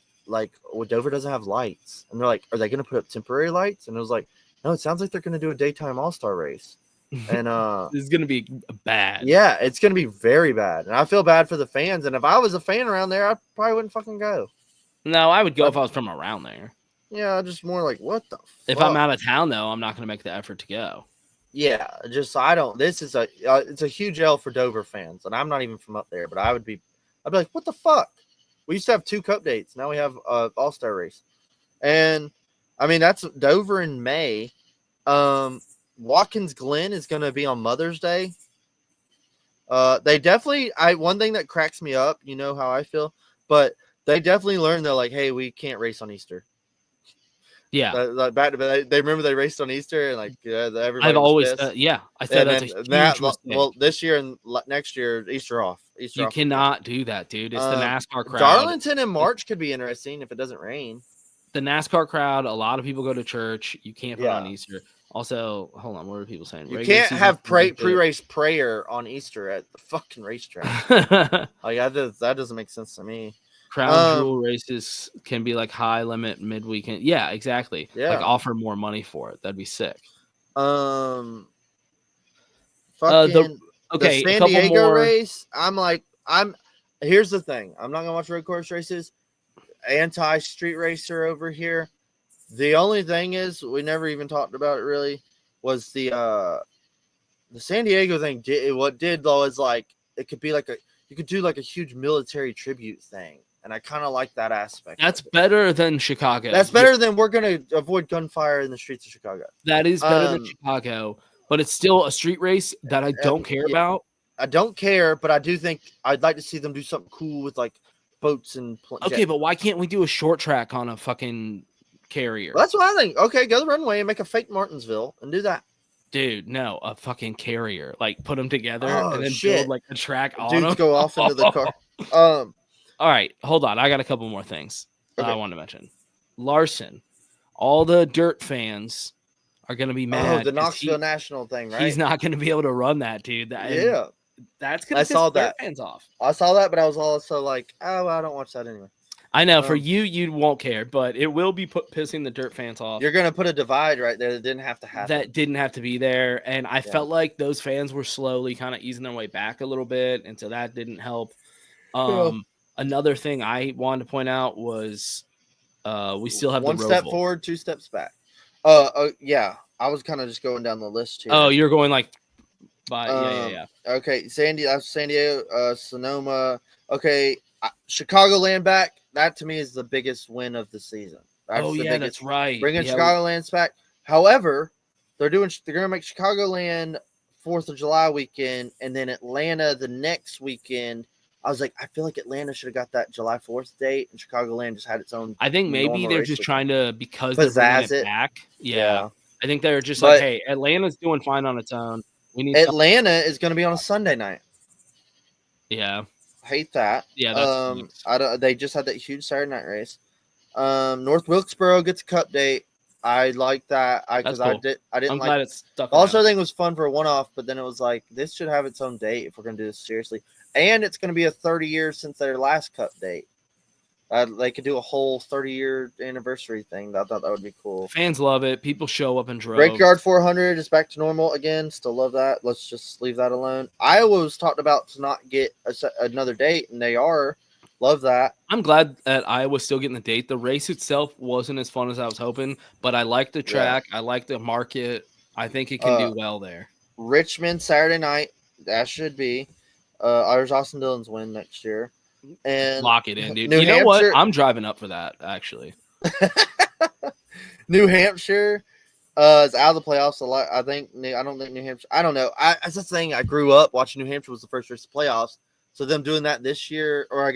Dover doesn't have lights. And they're like, are they going to put up temporary lights? And it was like, no, it sounds like they're going to do a daytime All-Star Race. And it's going to be bad. Yeah, it's going to be very bad. And I feel bad for the fans. And if I was a fan around there, I probably wouldn't fucking go. No, I would go if I was from around there. Yeah, just more like, what the fuck? If I'm out of town, though, I'm not going to make the effort to go. Yeah, this is it's a huge L for Dover fans. And I'm not even from up there, but I'd be like, what the fuck? We used to have 2 cup dates. Now we have All-Star Race. And I mean, that's Dover in May. Watkins Glen is going to be on Mother's Day. They definitely, one thing that cracks me up, you know how I feel, but they definitely learned they're like, hey, we can't race on Easter. Yeah. They remember they raced on Easter and like, everybody. I've always, I said that's a huge mistake. Well, this year and next year, Easter off. You cannot do that, dude. It's the NASCAR crowd. Darlington in March could be interesting if it doesn't rain. The NASCAR crowd, a lot of people go to church. You can't put on Easter. Also, hold on, what are people saying? You can't have pre-race prayer on Easter at the fucking racetrack. Like that doesn't make sense to me. Crown jewel races can be like high limit mid-weekend. Yeah, exactly. Yeah. Like offer more money for it. That'd be sick. The Okay, San Diego race. Here's the thing. I'm not gonna watch road course races. Anti-street racer over here. The only thing is, we never even talked about it really, was the San Diego thing. What did though is like it could be like you could do like a huge military tribute thing, and I kind of like that aspect. That's better than Chicago. That's better than we're gonna avoid gunfire in the streets of Chicago. That is better than Chicago, but it's still a street race that I don't care about. I don't care, but I do think I'd like to see them do something cool with like boats and okay, but why can't we do a short track on a fucking carrier? Well, that's what I think. Okay, go to the runway and make a fake Martinsville and do that. Dude, no, a fucking carrier. Like put them together and then build like a track on them. Dudes go off into the car. All right, hold on. I got a couple more things I want to mention. Larson, all the dirt fans are going to be Oh, mad. the 'cause Knoxville National thing, right? He's not going to be able to run that, dude. Yeah, That's I going to piss saw the Dirt that. fans off. I saw that, but I was also like, oh, well, I don't watch that anyway. I know for you won't care, but it will be pissing the Dirt fans off. You're gonna put a divide right there that didn't have to happen. That didn't have to be there, and I felt like those fans were slowly kind of easing their way back a little bit, and so that didn't help. Another thing I wanted to point out was we still have one the step Roval. forward, 2 steps back. Yeah, I was kind of just going down the list here. Oh, you're going like by yeah. Okay, San Diego, Sonoma. Okay, Chicagoland back. That to me is the biggest win of the season. That's the biggest. That's right. Bringing Chicagoland's back. However, they're gonna make Chicagoland 4th of July weekend, and then Atlanta the next weekend. I was like, I feel like Atlanta should have got that July 4th date, and Chicagoland just had its own. I think maybe they're just trying to, because pizzazz they're bringing it back. Yeah. I think they're just like, hey, Atlanta's doing fine on its own. We need Atlanta is going to be on a Sunday night. Yeah. Hate that. Yeah, that's they just had that huge Saturday night race. North Wilkesboro gets a cup date. I like that. That's cool. I didn't I'm like glad it's stuck. Also, I think it was fun for a one-off, but then it was like this should have its own date if we're going to do this seriously. And it's going to be a 30 years since their last cup date. They could do a whole 30-year anniversary thing. I thought that would be cool. Fans love it. People show up in droves. Brickyard 400 is back to normal again. Still love that. Let's just leave that alone. Iowa was talked about to not get another date, and they are. Love that. I'm glad that Iowa's still getting the date. The race itself wasn't as fun as I was hoping, but I like the track. I like the market. I think it can do well there. Richmond Saturday night. That should be. There's Austin Dillon's win next year. And lock it in, dude. New Hampshire, know what? I'm driving up for that, actually. New Hampshire is out of the playoffs a lot. I don't think New Hampshire. I don't know. That's the thing. I grew up watching New Hampshire was the first race of playoffs. So them doing that this year, or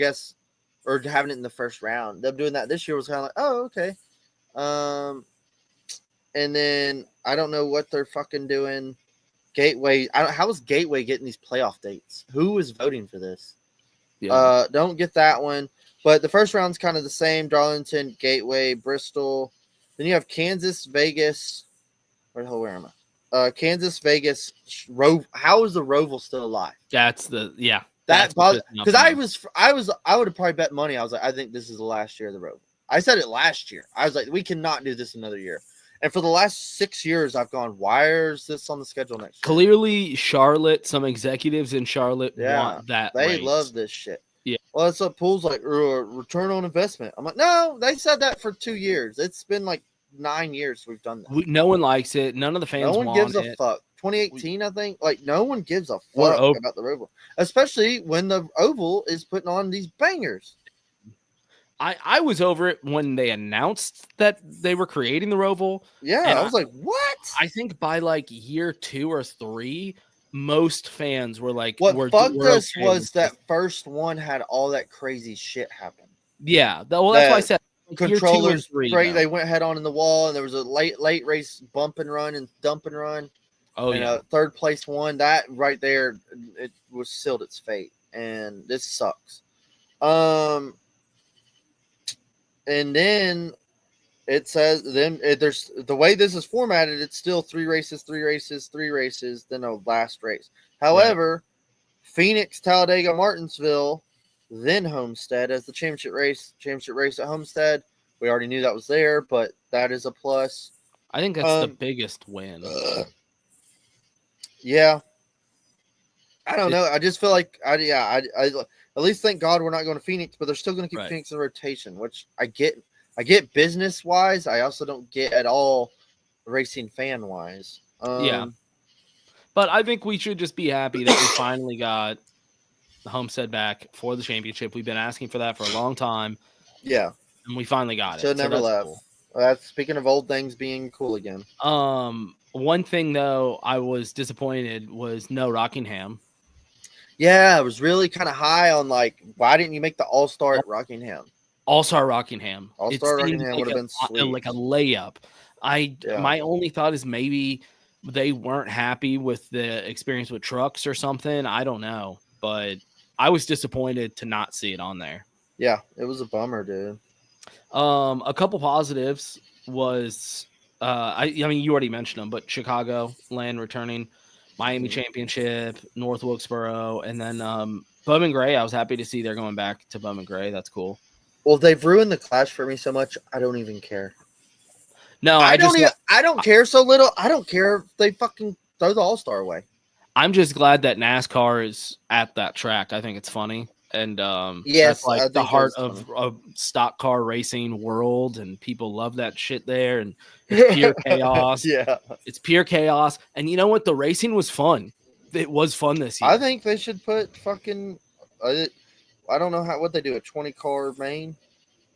having it in the first round, them doing that this year was kind of like, oh, okay. And then I don't know what they're fucking doing. Gateway. How is Gateway getting these playoff dates? Who is voting for this? Yeah. Don't get that one. But the first round's kind of the same. Darlington, Gateway, Bristol. Then you have Kansas, Vegas. Where am I? Kansas, Vegas. How is the Roval still alive? That bothers because I would have probably bet money. I was like, I think this is the last year of the Roval. I said it last year. I was like, we cannot do this another year. And for the last 6 years, I've gone, why is this on the schedule next year? Clearly, Charlotte, some executives in Charlotte want that. They love this shit. Yeah. Well, that's what Pool's like, return on investment. I'm like, no, they said that for 2 years. It's been like 9 years we've done that. No one likes it. None of the fans want it. No one gives a fuck. 2018, I think. Like, no one gives a fuck about the Roval. Especially when the Oval is putting on these bangers. I was over it when they announced that they were creating the Roval. Yeah, I was like, what? I think by like year 2 or 3, most fans were like, what fucked us was that first one had all that crazy shit happen. Yeah, well, that's why I said controllers. They went head on in the wall, and there was a late race bump and run and dump and run. Oh, and yeah. Third place one. That right there, it was sealed its fate, and this sucks. And then it says there's the way this is formatted. It's still 3 races, 3 races, 3 races, then a last race. However, Phoenix, Talladega, Martinsville, then Homestead as the championship race. Championship race at Homestead. We already knew that was there, but that is a plus. I think that's the biggest win. Yeah. I don't know. I just feel like I at least thank God we're not going to Phoenix, but they're still going to keep Phoenix in rotation, which I get. I get business wise. I also don't get at all racing fan wise. Yeah, but I think we should just be happy that we finally got the Homestead back for the championship. We've been asking for that for a long time. Yeah, and we finally got it. Should never left. Cool. That's speaking of old things being cool again. One thing though, I was disappointed was no Rockingham. Yeah, I was really kind of high on like, why didn't you make the All-Star at Rockingham? All-Star Rockingham. All-Star Rockingham would have been sweet. Like a layup. My only thought is maybe they weren't happy with the experience with trucks or something. I don't know, but I was disappointed to not see it on there. Yeah, it was a bummer, dude. A couple positives was I mean, you already mentioned them, but Chicago land returning, Miami Mhm. Championship, North Wilkesboro, and then Bowman Gray. I was happy to see they're going back to Bowman Gray. That's cool. Well, they've ruined the Clash for me so much. I don't even care. No, I don't care so little. I don't care if they fucking throw the All-Star away. I'm just glad that NASCAR is at that track. I think it's funny. And Yes, that's like I the think heart it's of stock car racing world, and people love that shit there. And it's pure chaos. Yeah, It's pure chaos. And you know what? The racing was fun. It was fun this year. I think they should put fucking. I don't know what they do, a 20-car main.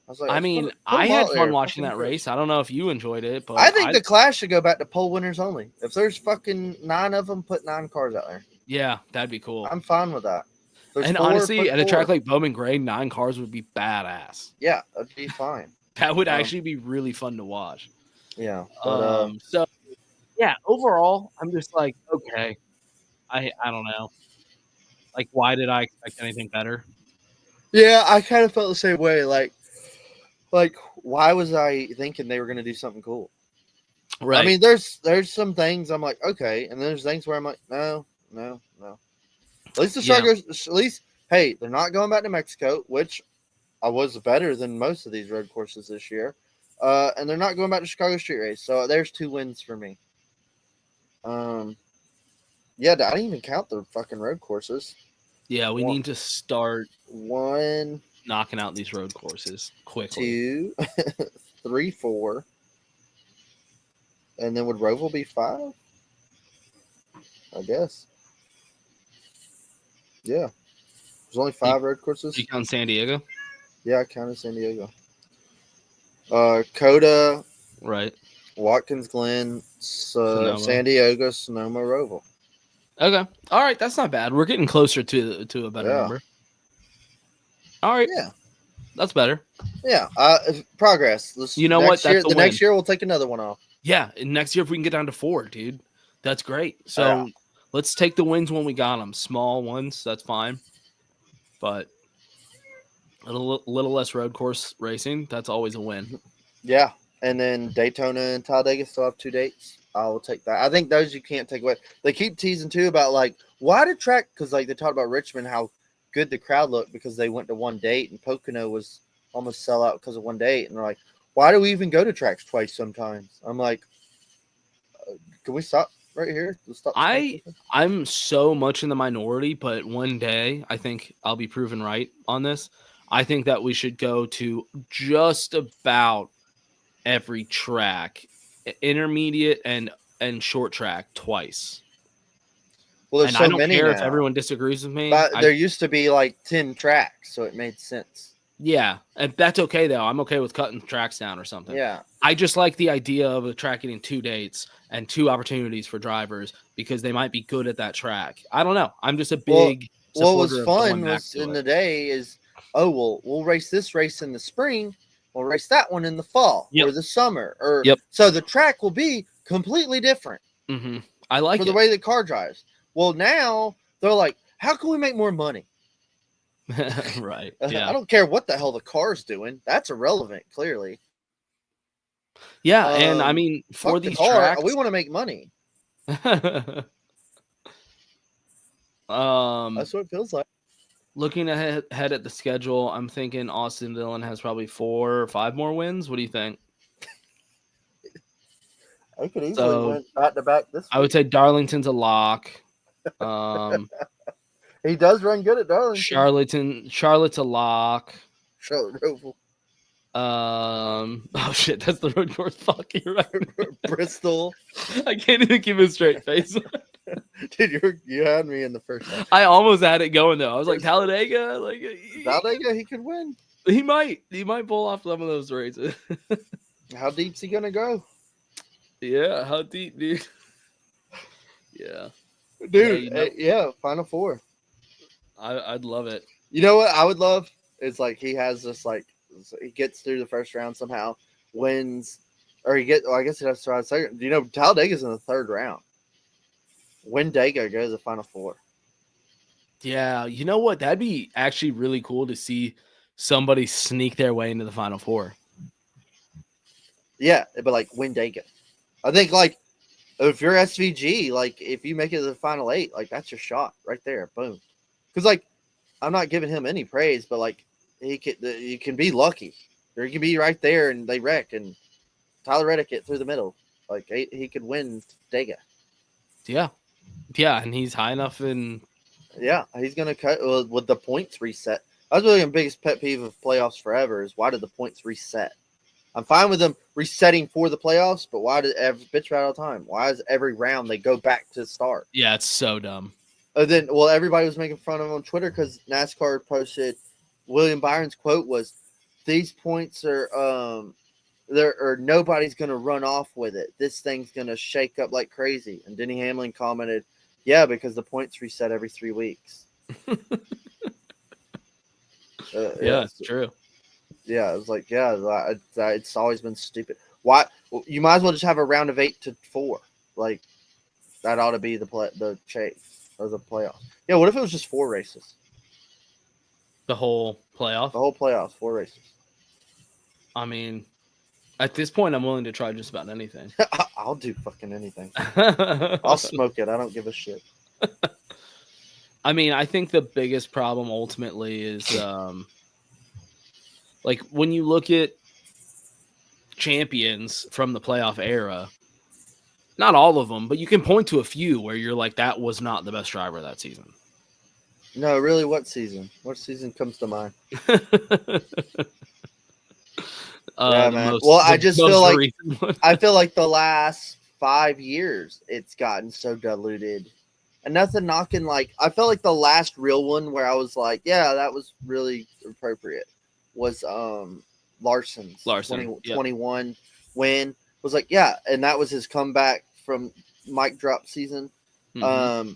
I was like, I let's mean, put I them had out fun there, watching fucking that Chris. race. I don't know if you enjoyed it, but I think the Clash should go back to pole winners only. If there's fucking 9 of them, put 9 cars out there. yeah, that'd be cool. I'm fine with that. There's And 4, honestly, put at a track 4. like Bowman Gray, 9 cars would be badass. Yeah, that'd be fine. That would actually be really fun to watch. Yeah, but So yeah, overall, I'm just like, okay, I don't know. Like, why did I expect anything better? yeah, I kind of felt the same way. Like, why was I thinking they were gonna do something cool? Right. I mean, there's some things I'm like, okay, and there's things where I'm like, no. At least the Chargers, at least, hey, they're not going back to Mexico, which I was better than most of these road courses this year. And they're not going back to Chicago Street Race. So there's 2 wins for me. Yeah, I didn't even count the fucking road courses. Yeah, we need to start 1, knocking out these road courses quickly. 2, 3, 4. And then would Roval be 5? I guess. Yeah. There's only 5 road courses. You count San Diego? Yeah, I counted San Diego. Coda, Right. Watkins Glen, Sonoma. San Diego, Sonoma, Roval. Okay. All right. That's not bad. We're getting closer to a better number. All right. Yeah. That's better. Yeah. Progress. You know what? Year, That's the next year we'll take another one off. Yeah. And next year, if we can get down to 4, dude, that's great. So let's take the wins when we got them. Small ones. That's fine. But a little less road course racing. That's always a win. Yeah. And then Daytona and Talladega still have 2 dates. I will take that. I think those you can't take away. They keep teasing too about like why did track, because like they talked about Richmond, how good the crowd looked because they went to 1 date, and Pocono was almost sell out because of 1 date. And they're like, why do we even go to tracks twice sometimes? I'm like, can we stop right here? Let's stop. I'm so much in the minority, but one day I think I'll be proven right on this. I think that we should go to just about every track, intermediate and short track, twice. Well, there's and so I don't many care now. If everyone disagrees with me. But there used to be like 10 tracks, so it made sense. Yeah, and that's okay though. I'm okay with cutting tracks down or something. Yeah. I just like the idea of a track getting 2 dates and 2 opportunities for drivers because they might be good at that track. I don't know. I'm just a big what was supporter fun of going back was to in it. the day is, we'll race this race in the spring, we'll race that one in the fall or the summer, or so the track will be completely different. Mm-hmm. I like for the way the car drives. Well, now they're like, how can we make more money? Right. Yeah. I don't care what the hell the car's doing. That's irrelevant, clearly. Yeah, and I mean, for these tracks, we want to make money. That's what it feels like. Looking ahead at the schedule, I'm thinking Austin Dillon has probably 4 or 5 more wins. What do you think? I could easily win back to back this week. I would say Darlington's a lock. He does run good at Darlington. Charlotte's a lock. Charlotte Roval. Oh shit, that's the road course. Fuck, you're right. Bristol. I can't even keep a straight face. Dude, you had me in the first half. I almost had it going though. I was like Talladega, Talladega, he could win. He might pull off some of those races. How deep's he gonna go? Yeah, how deep, dude? Yeah, dude. Final 4. I'd love it. You know what I would love is like he has this like he gets through the first round somehow, wins, or I guess he has to try second. You know, Talladega's in the 3rd round. When Dago goes to the Final 4. Yeah, you know what? That'd be actually really cool to see somebody sneak their way into the Final 4. Yeah, but like when Dago. I think like if you're SVG, like if you make it to the final 8, like that's your shot right there. Boom. Because like I'm not giving him any praise, but like you can be lucky, or you can be right there and they wreck and Tyler Reddick hit through the middle. Like he could win Dega. Yeah, and he's high enough in. Yeah, he's gonna cut with the points reset. That's really the biggest pet peeve of playoffs forever is why did the points reset? I'm fine with them resetting for the playoffs, but why did bitch about all the time? Why is every round they go back to the start? Yeah, it's so dumb. Then, well, everybody was making fun of him on Twitter because NASCAR posted William Byron's quote was, "These points are there, or nobody's gonna run off with it. This thing's gonna shake up like crazy." And Denny Hamlin commented, "Yeah, because the points reset every 3 weeks." Yeah, it's true. Yeah, it was like, yeah, it's always been stupid. Why? You might as well just have a round of 8 to 4. Like that ought to be the chase or the playoff. Yeah, what if it was just 4 races? The whole playoff. The whole playoffs, 4 races. I mean, at this point, I'm willing to try just about anything. I'll do fucking anything. I'll smoke it. I don't give a shit. I mean, I think the biggest problem ultimately is like when you look at champions from the playoff era, not all of them, but you can point to a few where you're like, that was not the best driver that season. No, really, what season? What season comes to mind? Yeah, man. I just feel like the last 5 years it's gotten so diluted. And nothing knocking, like, I felt like the last real one where I was like, yeah, that was really appropriate was Larson's 21 win. Was like, yeah, and that was his comeback from mic drop season. Mm-hmm.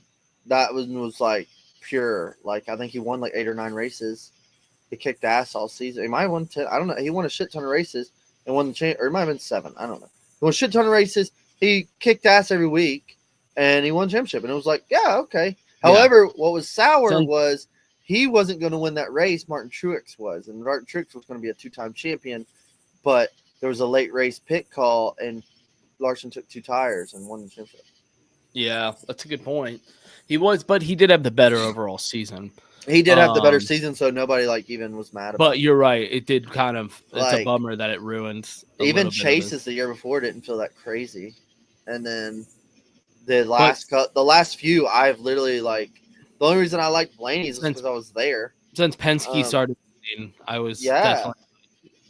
That was like pure. Like, I think he won like 8 or 9 races. He kicked ass all season. He might have won 10. I don't know. He won a shit ton of races and won the or it might have been 7. I don't know. He won a shit ton of races. He kicked ass every week. And he won championship, and it was like, yeah, okay. Yeah. However, what was sour was he wasn't going to win that race. Martin Truex was, and Martin Truex was going to be a 2-time champion, but there was a late race pit call, and Larson took 2 tires and won the championship. Yeah, that's a good point. He was, but he did have the better overall season. He did have the better season, so nobody like even was mad about it. But you're right. It did kind of. It's like, a bummer that it ruined. Even Chase's the year before didn't feel that crazy, and then. The last few, I've literally like the only reason I like Blaney's is because I was there. Since Penske started, I was definitely.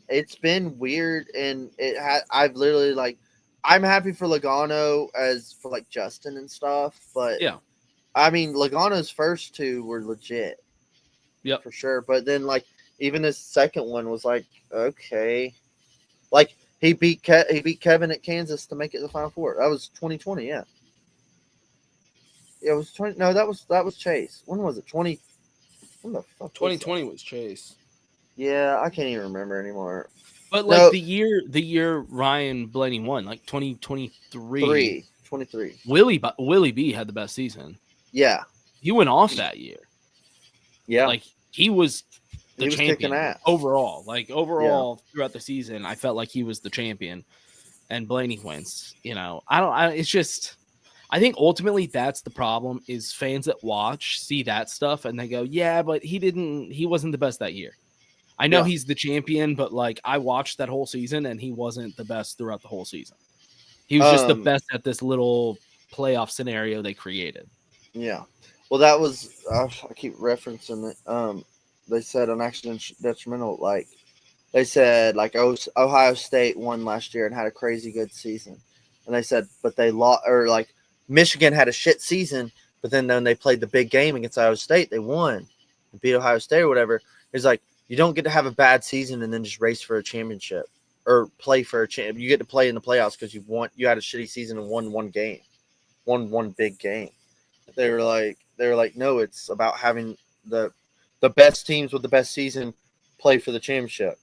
It's been weird, and I've literally like I'm happy for Logano as for like Justin and stuff, but yeah, I mean Logano's first 2 were legit, yeah, for sure. But then like even his second one was like okay, like he beat Kevin at Kansas to make it to the Final 4. That was 2020, yeah. Yeah, it was 20. No, that was Chase. When was it? 20. When the fuck? 2020 was Chase. Yeah, I can't even remember anymore. But like the year Ryan Blaney won, like 2023. 23. Willie B had the best season. Yeah, he went off that year. Yeah, like he was the champion overall. Like overall throughout the season, I felt like he was the champion, and Blaney wins. You know, it's just. I think ultimately that's the problem is fans that watch see that stuff and they go, yeah, but he wasn't the best that year. I know he's the champion, but like I watched that whole season and he wasn't the best throughout the whole season. He was just the best at this little playoff scenario they created. Yeah. Well, that was, I keep referencing it. They said an accident detrimental, like they said like Ohio State won last year and had a crazy good season. And they said, but they lost, or like, Michigan had a shit season, but then they played the big game against Ohio State. They won and beat Ohio State or whatever. It's like you don't get to have a bad season and then just race for a championship or play for a champ. You get to play in the playoffs because you had a shitty season and won one game, one big game. They were like, no, it's about having the best teams with the best season play for the championship.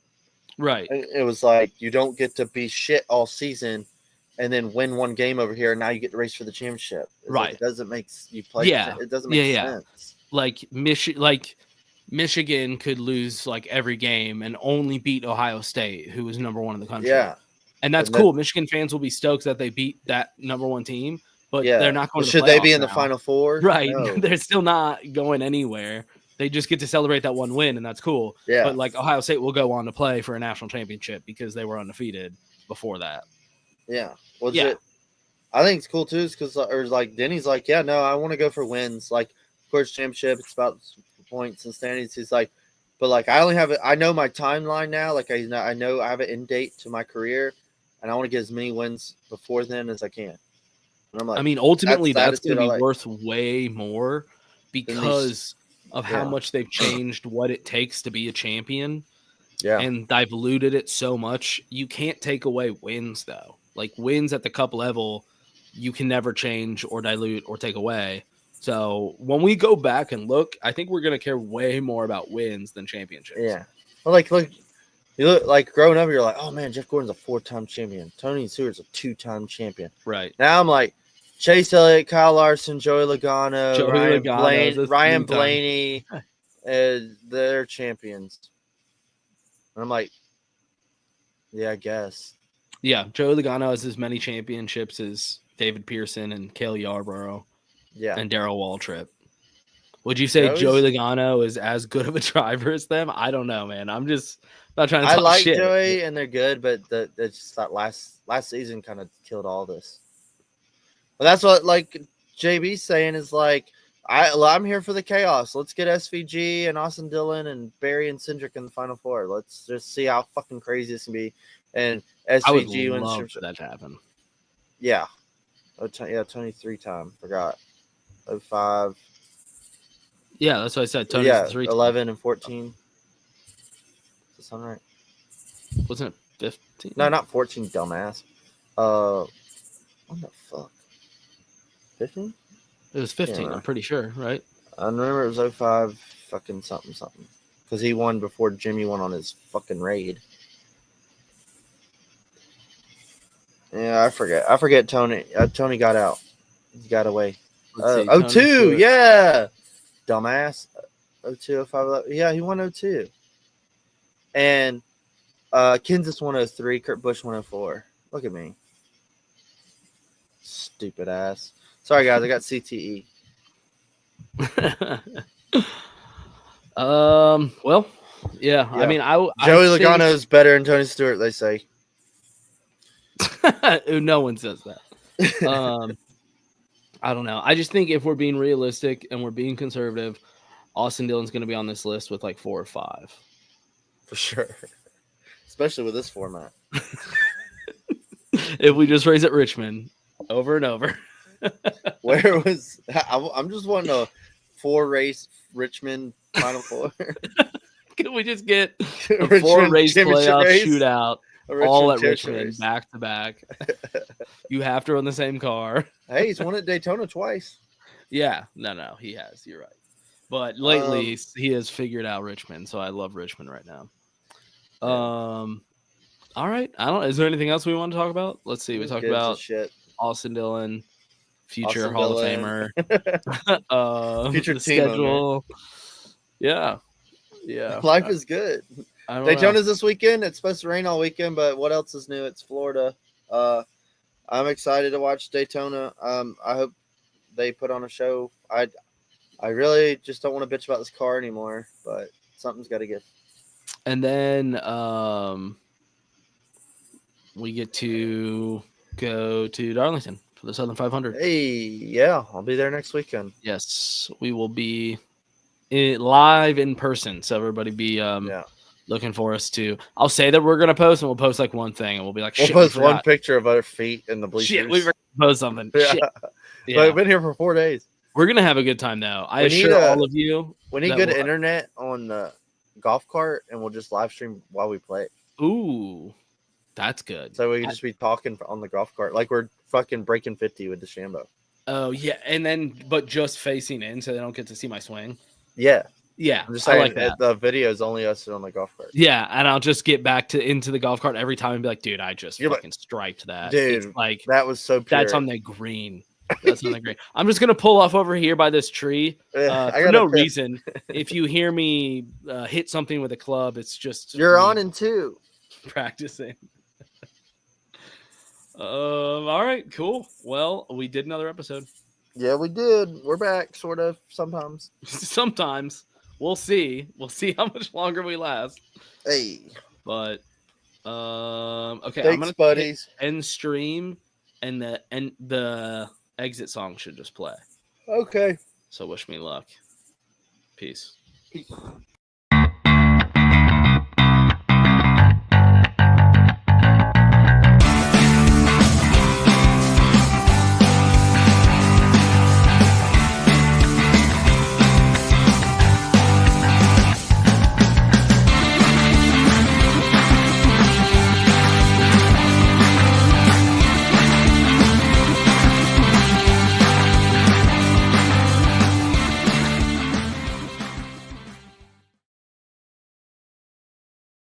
Right. It was like you don't get to be shit all season. And then win one game over here, and now you get to race for the championship. Right? Like it doesn't make you play. Yeah, it doesn't make sense. Like Michigan could lose like every game and only beat Ohio State, who was number 1 in the country. Yeah, And that's And cool. Michigan fans will be stoked that they beat that number 1 team, but they're not going to the Should they be playoffs in the now. Final Four? Right. No. They're still not going anywhere. They just get to celebrate that one win, and that's cool. Yeah. But like Ohio State will go on to play for a national championship because they were undefeated before that. Yeah. Well, Yeah. I think it's cool too, because like Denny's like, yeah, no, I want to go for wins. Like, of course, championship, it's about points and standings. He's like, but like I only have it. I know my timeline now. Like I know I have an end date to my career, and I want to get as many wins before then as I can. And I'm like, I mean, ultimately, that's going to be like. worth way more because of how much they've changed what it takes to be a champion. Yeah. And diluted it so much. You can't take away wins, though. Like wins at the cup level, you can never change or dilute or take away. So when we go back and look, I think we're going to care way more about wins than championships. Yeah. Well, like, look, you look like growing up, you're like, oh man, Jeff Gordon's a 4-time champion. Tony Stewart's a 2-time champion. Right. Now I'm like, Chase Elliott, Kyle Larson, Joey Logano, Ryan Blaney, they're champions. And I'm like, yeah, I guess. Yeah, Joey Logano has as many championships as David Pearson and Cale Yarborough. Yeah. And Darrell Waltrip. Would you say Joey Logano is as good of a driver as them? I don't know, man. I'm just not trying to talk I like shit. Joey, and they're good, but it's just that last season kind of killed all this. But that's what like JB's saying is like, I'm here for the chaos. Let's get SVG and Austin Dillon and Barry and Cindric in the Final Four. Let's just see how fucking crazy this can be. And SVG I would love for that to happen. Yeah. Tony 3-time. Forgot. 05. Yeah, that's what I said. Tony's 11 and 14. Does that sound right? Wasn't it 15? No, not 14, dumbass. What the fuck? 15? It was 15, I'm pretty sure, right? I remember it was 05 fucking something. Because he won before Jimmy won on his fucking raid. Yeah, I forget Tony. Tony got out. He got away. 02, yeah. Dumbass. 02, 05, 11. Yeah, he won 02. And Kansas 103, Kurt Busch 104. Look at me. Stupid ass. Sorry, guys. I got CTE. Well, yeah. I mean, Joey Logano is better than Tony Stewart, they say. No one says that. I don't know. I just think if we're being realistic and we're being conservative, Austin Dillon's going to be on this list with like 4 or 5. For sure. Especially with this format. If we just race at Richmond over and over. Where was I'm just wanting a 4-race Richmond Final Four. Can we just get a 4-race playoff shootout all at Richmond back to back? You have to run the same car. Hey, he's won at Daytona twice. Yeah, no, he has. You're right. But lately he has figured out Richmond, so I love Richmond right now. All right. Is there anything else we want to talk about? Let's see. We talked about Austin Dillon, future Hall of Famer, future the team schedule. Owner. Yeah. Life is good. Daytona's this weekend. It's supposed to rain all weekend, but what else is new? It's Florida. I'm excited to watch Daytona. I hope they put on a show. I really just don't want to bitch about this car anymore, but something's got to give. And then we get to go to Darlington for the Southern 500. Hey, yeah, I'll be there next weekend. Yes, we will be live in person, so everybody be looking for us to. I'll say that we're gonna post, and we'll post like one thing, and we'll be like, we'll post one picture of our feet in the bleachers. Shit, we forgot to post something. Yeah. Shit. Yeah. But I've been here for 4 days. We're gonna have a good time though. I assure all of you. We need good internet on the golf cart, and we'll just live stream while we play. Ooh, that's good. So we can just be talking on the golf cart like we're fucking breaking 50 with DeChambeau. Oh yeah, and then but just facing in, so they don't get to see my swing. Yeah. Yeah, I'm just saying, I like that. The video is only us on the golf cart. Yeah, and I'll just get back into the golf cart every time and be like, dude, I just fucking striped that. Dude, it's like that was so pure. That's on the green. That's on the green. I'm just gonna pull off over here by this tree for no reason. If you hear me hit something with a club, it's just you're on in 2 practicing. All right, cool. Well, we did another episode. Yeah, we did. We're back, sort of, sometimes. Sometimes we'll see. We'll see how much longer we last. Hey. But okay, I'm Thanks, gonna buddies. hit end stream, and the exit song should just play. Okay. So wish me luck. Peace. Peace.